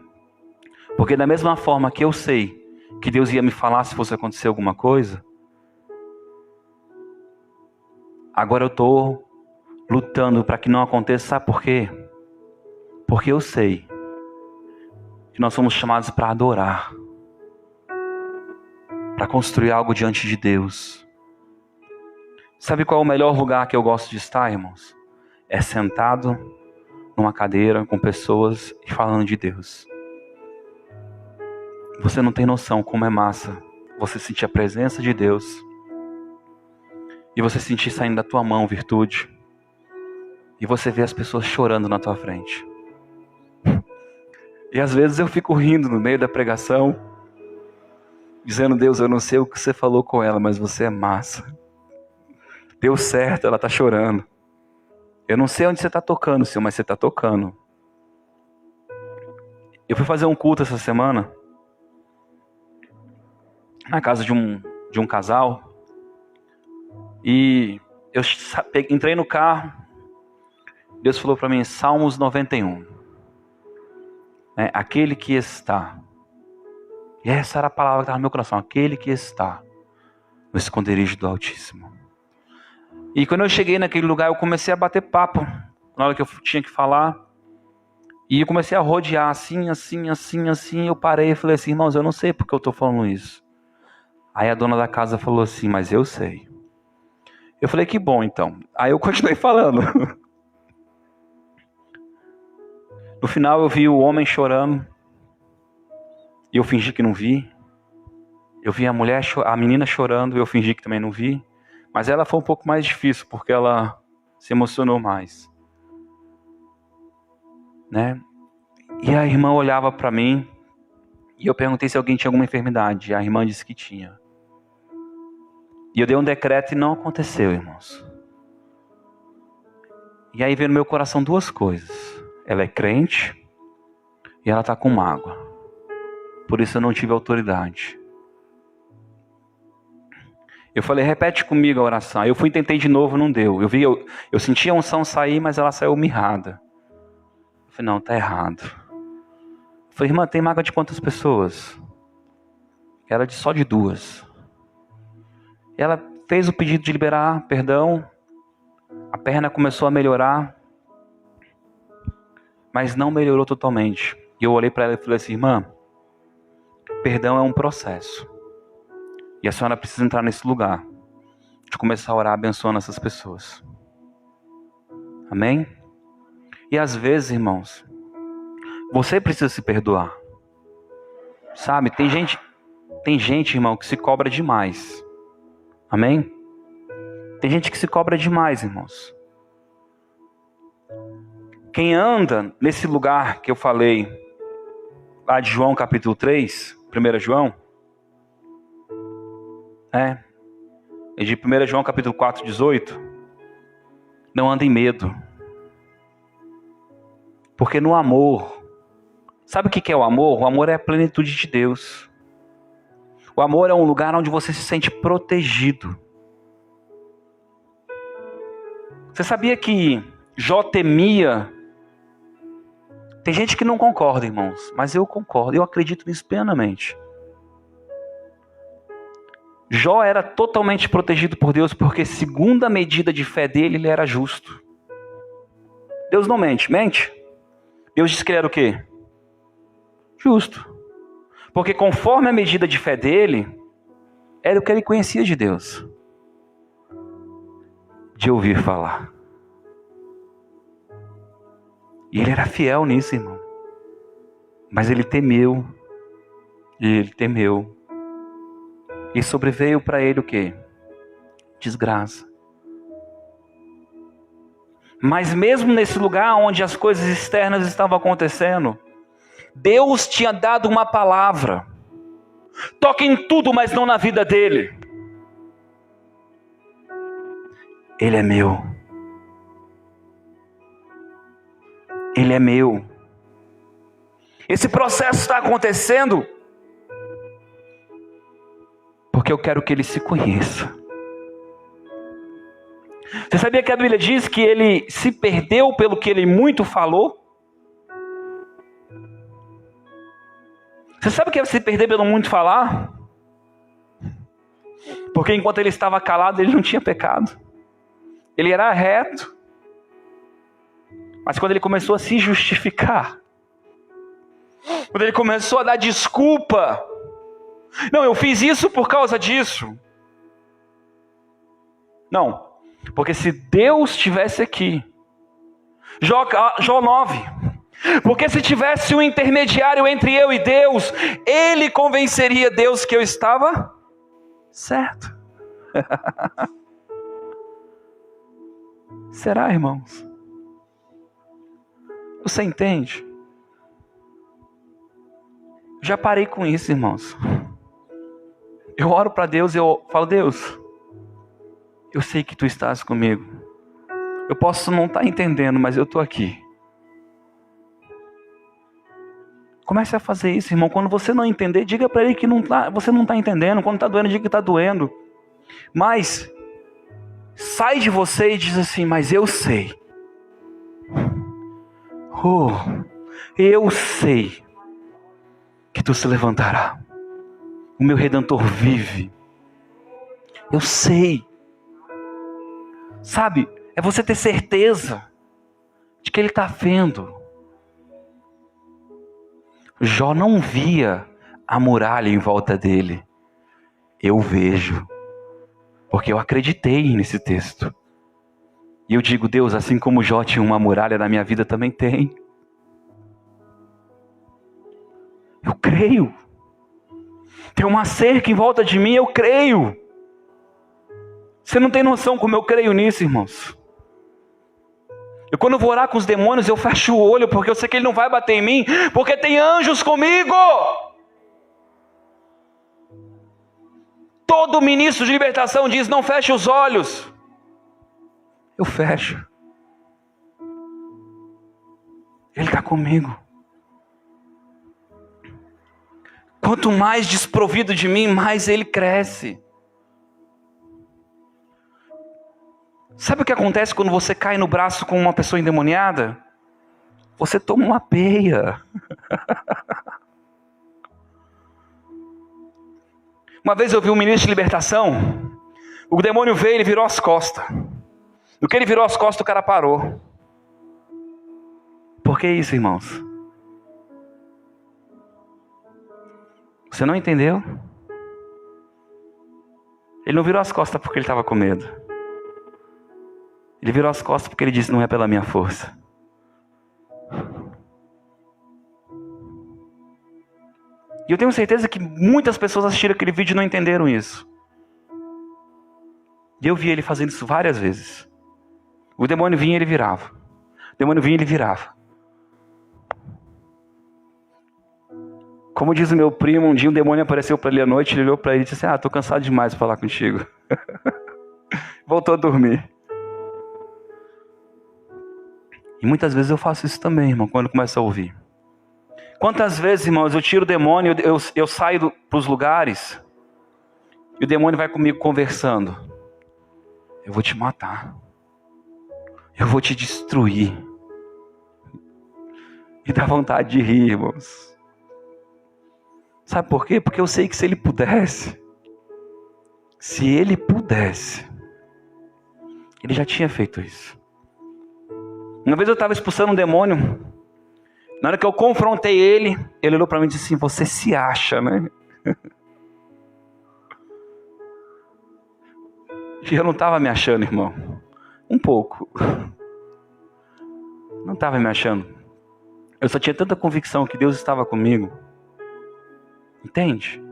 Porque da mesma forma que eu sei que Deus ia me falar se fosse acontecer alguma coisa, agora eu estou lutando para que não aconteça. Sabe por quê? Porque eu sei que nós somos chamados para adorar, para construir algo diante de Deus. Sabe qual é o melhor lugar que eu gosto de estar, irmãos? É sentado numa cadeira com pessoas e falando de Deus. Você não tem noção como é massa você sentir a presença de Deus e você sentir saindo da tua mão virtude e você ver as pessoas chorando na tua frente. E às vezes eu fico rindo no meio da pregação, dizendo: Deus, eu não sei o que você falou com ela, mas você é massa. Deu certo, ela está chorando. Eu não sei onde você está tocando, Senhor, mas você está tocando. Eu fui fazer um culto essa semana na casa de um casal. E eu entrei no carro. Deus falou para mim, Salmos 91. Aquele que está. E essa era a palavra que estava no meu coração. Aquele que está no esconderijo do Altíssimo. E quando eu cheguei naquele lugar, eu comecei a bater papo. Na hora que eu tinha que falar. E eu comecei a rodear assim. Eu parei e falei assim: irmãos, eu não sei porque eu estou falando isso. Aí a dona da casa falou assim: mas eu sei. Eu falei: que bom então. Aí eu continuei falando. No final eu vi o homem chorando. E eu fingi que não vi. Eu vi a menina chorando e eu fingi que também não vi. Mas ela foi um pouco mais difícil, porque ela se emocionou mais. Né? E a irmã olhava para mim e eu perguntei se alguém tinha alguma enfermidade. E a irmã disse que tinha. E eu dei um decreto e não aconteceu, irmãos. E aí veio no meu coração duas coisas. Ela é crente e ela está com mágoa. Por isso eu não tive autoridade. Eu falei: repete comigo a oração. Eu fui e tentei de novo, não deu. Eu senti a unção sair, mas ela saiu mirrada. Eu falei: não, tá errado. Eu falei: irmã, tem mágoa de quantas pessoas? Era só de 2. Ela fez o pedido de liberar perdão. A perna começou a melhorar. Mas não melhorou totalmente. E eu olhei para ela e falei assim: irmã, perdão é um processo. E a senhora precisa entrar nesse lugar de começar a orar abençoando essas pessoas. Amém? E às vezes, irmãos, você precisa se perdoar. Sabe, tem gente, irmão, que se cobra demais. Amém? Tem gente que se cobra demais, irmãos. Quem anda nesse lugar que eu falei, lá de João capítulo 3, 1 João, é de 1 João capítulo 4, 18. Não anda em medo. Porque no amor, sabe o que é o amor? O amor é a plenitude de Deus. O amor é um lugar onde você se sente protegido. Você sabia que Jó temia? Tem gente que não concorda, irmãos, mas eu concordo, eu acredito nisso plenamente. Jó era totalmente protegido por Deus, porque segundo a medida de fé dele, ele era justo. Deus não mente, mente? Deus disse que ele era o quê? Justo. Porque conforme a medida de fé dele, era o que ele conhecia de Deus. De ouvir falar. E ele era fiel nisso, irmão. Mas ele temeu. E ele temeu. E sobreveio para ele o quê? Desgraça. Mas mesmo nesse lugar onde as coisas externas estavam acontecendo, Deus tinha dado uma palavra. Toque em tudo, mas não na vida dele. Ele é meu. Ele é meu. Esse processo está acontecendo porque eu quero que ele se conheça. Você sabia que a Bíblia diz que ele se perdeu pelo que ele muito falou? Você sabe o que é se perder pelo muito falar? Porque enquanto ele estava calado, ele não tinha pecado. Ele era reto. Mas quando ele começou a se justificar, quando ele começou a dar desculpa, não, eu fiz isso por causa disso. Não, porque se Deus estivesse aqui, Jó 9, porque se tivesse um intermediário entre eu e Deus, ele convenceria Deus que eu estava certo. Será, irmãos? Você entende? Já parei com isso, irmãos. Eu oro para Deus e eu falo, Deus, eu sei que tu estás comigo. Eu posso não estar entendendo, mas eu estou aqui. Comece a fazer isso, irmão. Quando você não entender, diga para ele que você não está entendendo. Quando está doendo, diga que está doendo. Mas sai de você e diz assim, mas eu sei. Oh, eu sei que tu se levantará. O meu Redentor vive. Eu sei. Sabe, é você ter certeza de que ele está vendo. Jó não via a muralha em volta dele. Eu vejo. Porque eu acreditei nesse texto. E eu digo, Deus, assim como Jó tinha uma muralha na minha vida, também tem. Eu creio. Tem uma cerca em volta de mim, eu creio. Você não tem noção como eu creio nisso, irmãos. Quando eu vou orar com os demônios, eu fecho o olho, porque eu sei que ele não vai bater em mim, porque tem anjos comigo. Todo ministro de libertação diz, não feche os olhos. Eu fecho. Ele está comigo. Quanto mais desprovido de mim, mais ele cresce. Sabe o que acontece quando você cai no braço com uma pessoa endemoniada? Você toma uma peia. Uma vez eu vi um ministro de libertação, o demônio veio e ele virou as costas. No que ele virou as costas, o cara parou. Por que isso, irmãos? Você não entendeu? Ele não virou as costas porque ele estava com medo. Ele virou as costas porque ele disse, não é pela minha força. E eu tenho certeza que muitas pessoas assistiram aquele vídeo e não entenderam isso. E eu vi ele fazendo isso várias vezes. O demônio vinha e ele virava. O demônio vinha e ele virava. Como diz o meu primo, um dia um demônio apareceu para ele à noite, ele olhou para ele e disse assim, estou cansado demais de falar contigo. voltou a dormir. E muitas vezes eu faço isso também, irmão, quando começo a ouvir. Quantas vezes, irmãos, eu tiro o demônio, eu saio para os lugares, e o demônio vai comigo conversando. Eu vou te matar. Eu vou te destruir. E dá vontade de rir, irmãos. Sabe por quê? Porque eu sei que se ele pudesse, ele já tinha feito isso. Uma vez eu estava expulsando um demônio. Na hora que eu confrontei ele olhou para mim e disse assim: você se acha, né? E eu não estava me achando, irmão. Um pouco. Não estava me achando. Eu só tinha tanta convicção que Deus estava comigo. Entende?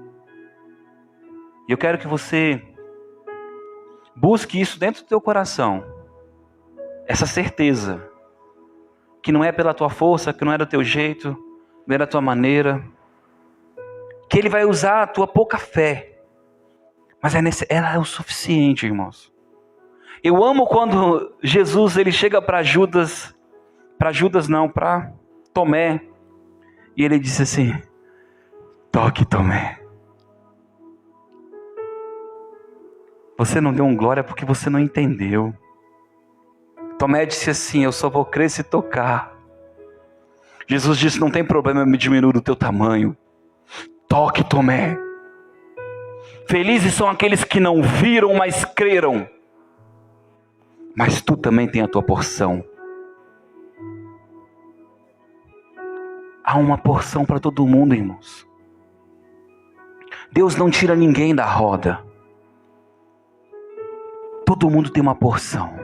E eu quero que você busque isso dentro do teu coração. Essa certeza. Que não é pela tua força, que não é do teu jeito, não é da tua maneira. Que Ele vai usar a tua pouca fé. Mas ela é o suficiente, irmãos. Eu amo quando Jesus ele chega para Tomé. E ele disse assim: toque, Tomé. Você não deu um glória porque você não entendeu. Tomé disse assim: eu só vou crer se tocar. Jesus disse: não tem problema eu me diminuir do teu tamanho. Toque, Tomé. Felizes são aqueles que não viram, mas creram. Mas tu também tem a tua porção. Há uma porção para todo mundo, irmãos. Deus não tira ninguém da roda. Todo mundo tem uma porção.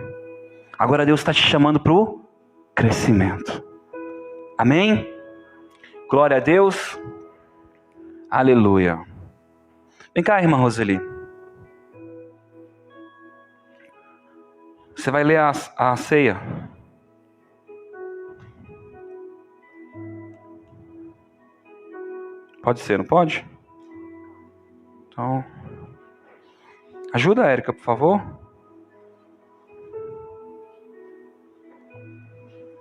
Agora Deus está te chamando para o crescimento. Amém? Glória a Deus. Aleluia. Vem cá, irmã Roseli. Você vai ler a ceia. Pode ser, não pode? Então, ajuda a Érica, por favor.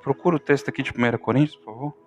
Procura o texto aqui de 1 Coríntios, por favor.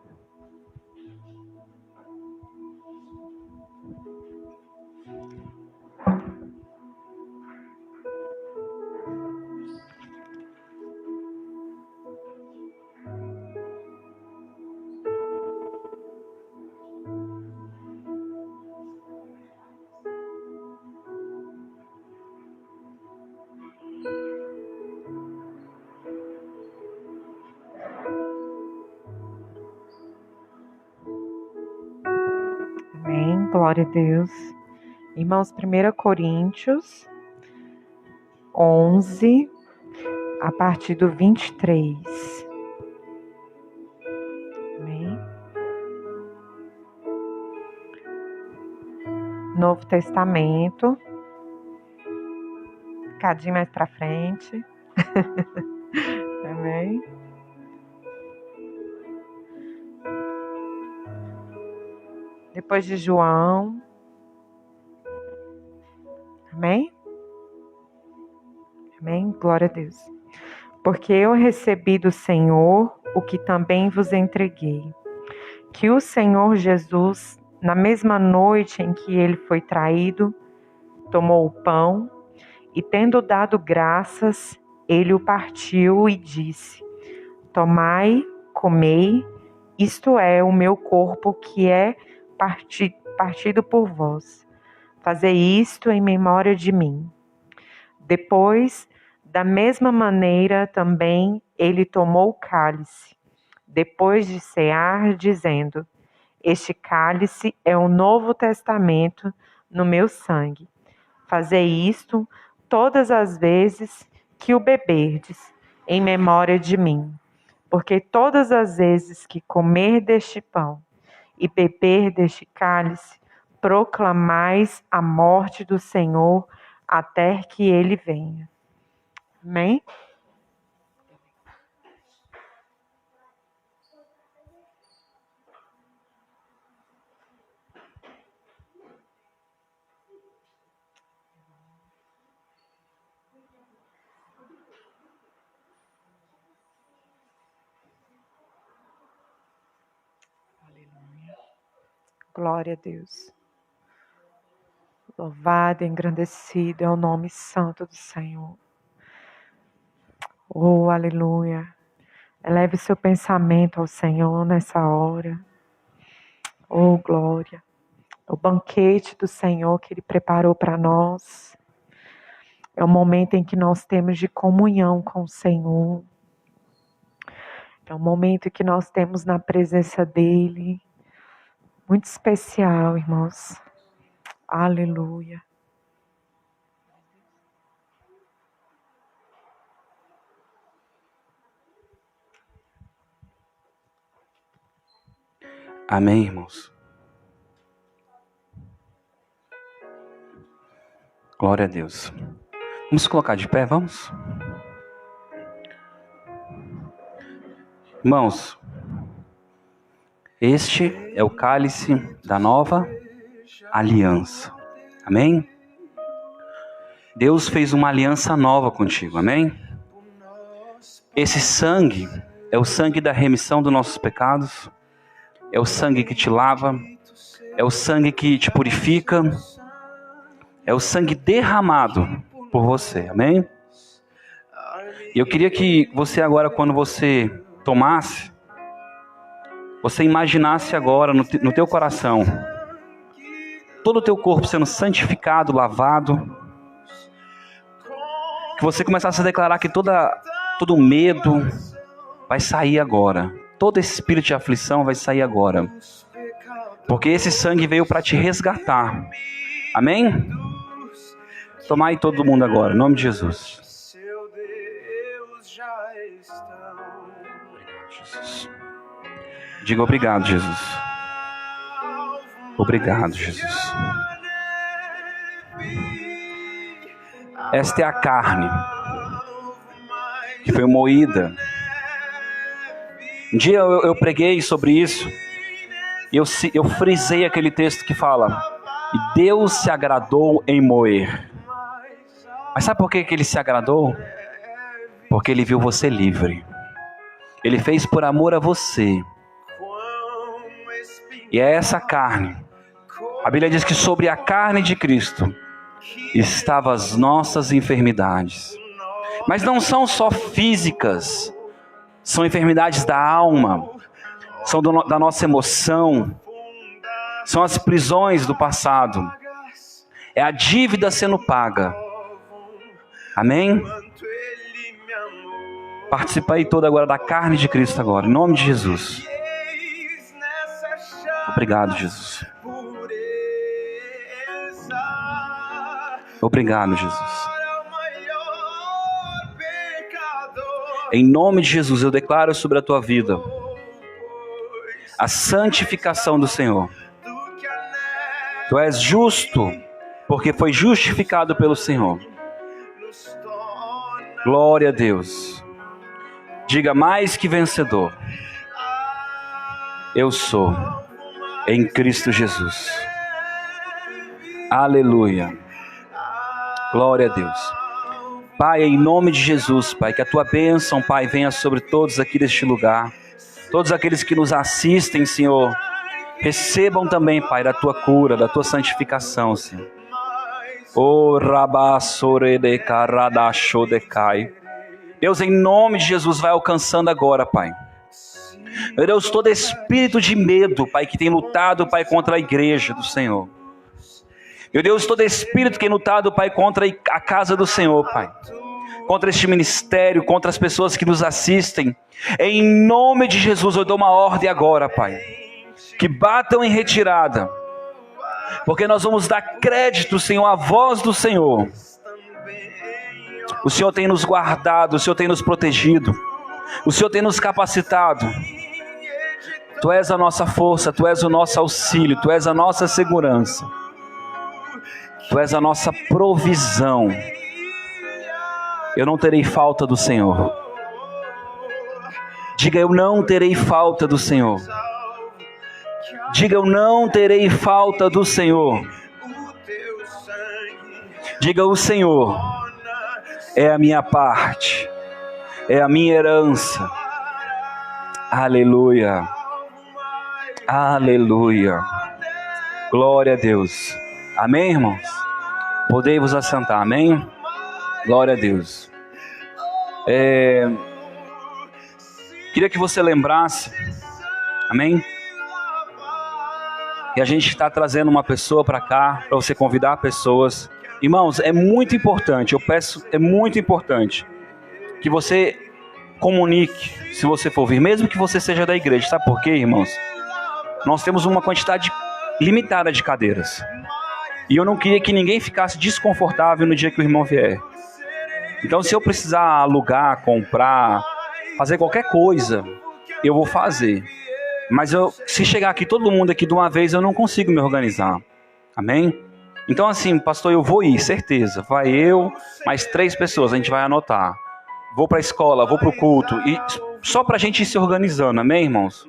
Amém, glória a Deus. Irmãos, 1 Coríntios 11, a partir do 23. Amém. Novo Testamento. Um bocadinho mais para frente. Amém. Depois de João. Amém? Amém? Glória a Deus. Porque eu recebi do Senhor o que também vos entreguei. Que o Senhor Jesus, na mesma noite em que ele foi traído, tomou o pão e, tendo dado graças, ele o partiu e disse: tomai, comei, isto é o meu corpo que é partido por vós. Fazei isto em memória de mim. Depois, da mesma maneira também, ele tomou o cálice, depois de cear, dizendo: este cálice é o Novo Testamento no meu sangue. Fazei isto todas as vezes que o beberdes, em memória de mim. Porque todas as vezes que comer deste pão e beber deste cálice, proclamais a morte do Senhor até que ele venha. Amém? Glória a Deus. Louvado e engrandecido é o nome santo do Senhor. Oh, aleluia. Eleve seu pensamento ao Senhor nessa hora. Oh, glória. O banquete do Senhor que Ele preparou para nós. É o momento em que nós temos de comunhão com o Senhor. É um momento que nós temos na presença dEle. Muito especial, irmãos. Aleluia. Amém, irmãos? Glória a Deus. Vamos colocar de pé, vamos? Irmãos, este é o cálice da nova aliança. Amém? Deus fez uma aliança nova contigo. Amém? Esse sangue é o sangue da remissão dos nossos pecados. É o sangue que te lava. É o sangue que te purifica. É o sangue derramado por você. Amém? E eu queria que você agora, quando você tomasse, você imaginasse agora no teu coração todo o teu corpo sendo santificado, lavado, que você começasse a declarar que todo medo vai sair agora, todo espírito de aflição vai sair agora, porque esse sangue veio para te resgatar. Amém? Tomai todo mundo agora, em nome de Jesus. Diga obrigado, Jesus. Obrigado, Jesus. Esta é a carne que foi moída. Um dia eu preguei sobre isso e eu frisei aquele texto que fala: e Deus se agradou em moer. Mas sabe por que Ele se agradou? Porque Ele viu você livre. Ele fez por amor a você. E é essa carne. A Bíblia diz que sobre a carne de Cristo estavam as nossas enfermidades. Mas não são só físicas. São enfermidades da alma. São da nossa emoção. São as prisões do passado. É a dívida sendo paga. Amém? Participa aí todo agora da carne de Cristo agora. Em nome de Jesus. Obrigado, Jesus. Obrigado, Jesus. Em nome de Jesus, eu declaro sobre a tua vida a santificação do Senhor. Tu és justo, porque foi justificado pelo Senhor. Glória a Deus. Diga: mais que vencedor. Eu sou em Cristo Jesus. Aleluia. Glória a Deus. Pai, em nome de Jesus, Pai, que a tua bênção, Pai, venha sobre todos aqui deste lugar. Todos aqueles que nos assistem, Senhor, recebam também, Pai, da tua cura, da tua santificação, Senhor. O rabassoredecaradashodecai. Deus, em nome de Jesus, vai alcançando agora, Pai. Meu Deus, todo espírito de medo, Pai, que tem lutado, Pai, contra a igreja do Senhor. Meu Deus, todo espírito que tem lutado, Pai, contra a casa do Senhor, Pai. Contra este ministério, contra as pessoas que nos assistem. Em nome de Jesus, eu dou uma ordem agora, Pai. Que batam em retirada. Porque nós vamos dar crédito, Senhor, à voz do Senhor. O Senhor tem nos guardado, o Senhor tem nos protegido. O Senhor tem nos capacitado. Tu és a nossa força, Tu és o nosso auxílio, Tu és a nossa segurança. Tu és a nossa provisão. Eu não terei falta do Senhor. Diga: eu não terei falta do Senhor. Diga: eu não terei falta do Senhor. Diga: o Senhor é a minha parte, é a minha herança. Aleluia. Aleluia. Glória a Deus. Amém, irmãos? Podei vos assentar, amém? Glória a Deus. Queria que você lembrasse, amém? E a gente está trazendo uma pessoa para cá, para você convidar pessoas. Irmãos, é muito importante, eu peço, é muito importante que você comunique, se você for vir, mesmo que você seja da igreja. Sabe por quê, irmãos? Nós temos uma quantidade limitada de cadeiras. E eu não queria que ninguém ficasse desconfortável no dia que o irmão vier. Então, se eu precisar alugar, comprar, fazer qualquer coisa, eu vou fazer. Mas se chegar aqui todo mundo aqui de uma vez, eu não consigo me organizar. Amém? Então, assim, pastor, eu vou ir, certeza. Vai eu, mais 3 pessoas, a gente vai anotar. Vou para a escola, vou para o culto. E só para a gente ir se organizando, amém, irmãos?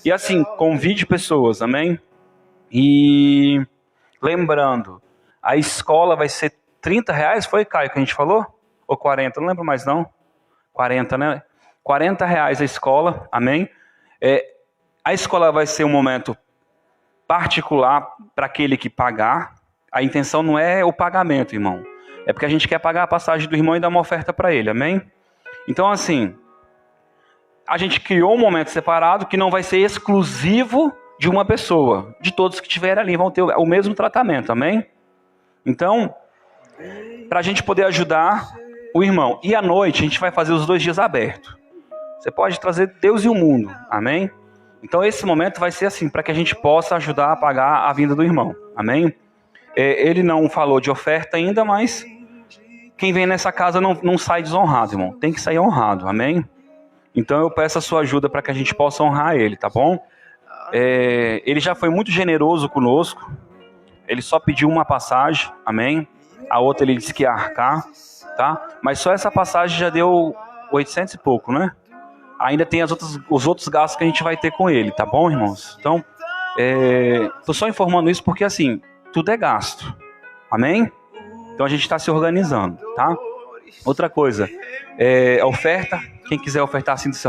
E assim, convide pessoas, amém? E lembrando, a escola vai ser R$30, foi, Caio, que a gente falou? Ou 40, não lembro mais não. 40, né? R$40 a escola, amém? A escola vai ser um momento particular para aquele que pagar. A intenção não é o pagamento, irmão. É porque a gente quer pagar a passagem do irmão e dar uma oferta para ele, amém? Então, assim, a gente criou um momento separado que não vai ser exclusivo de uma pessoa. De todos que estiverem ali vão ter o mesmo tratamento, amém? Então, para a gente poder ajudar o irmão. E à noite a gente vai fazer os 2 dias abertos. Você pode trazer Deus e o mundo, amém? Então esse momento vai ser assim, para que a gente possa ajudar a pagar a vinda do irmão, amém? Ele não falou de oferta ainda, mas quem vem nessa casa não sai desonrado, irmão. Tem que sair honrado, amém? Então eu peço a sua ajuda para que a gente possa honrar ele, tá bom? Ele já foi muito generoso conosco. Ele só pediu uma passagem, amém? A outra ele disse que ia arcar, tá? Mas só essa passagem já deu 800 e pouco, né? Ainda tem os outros gastos que a gente vai ter com ele, tá bom, irmãos? Então, tô só informando isso porque, assim, tudo é gasto, amém? Então a gente está se organizando, tá? Outra coisa, a oferta, quem quiser ofertar, sinta-se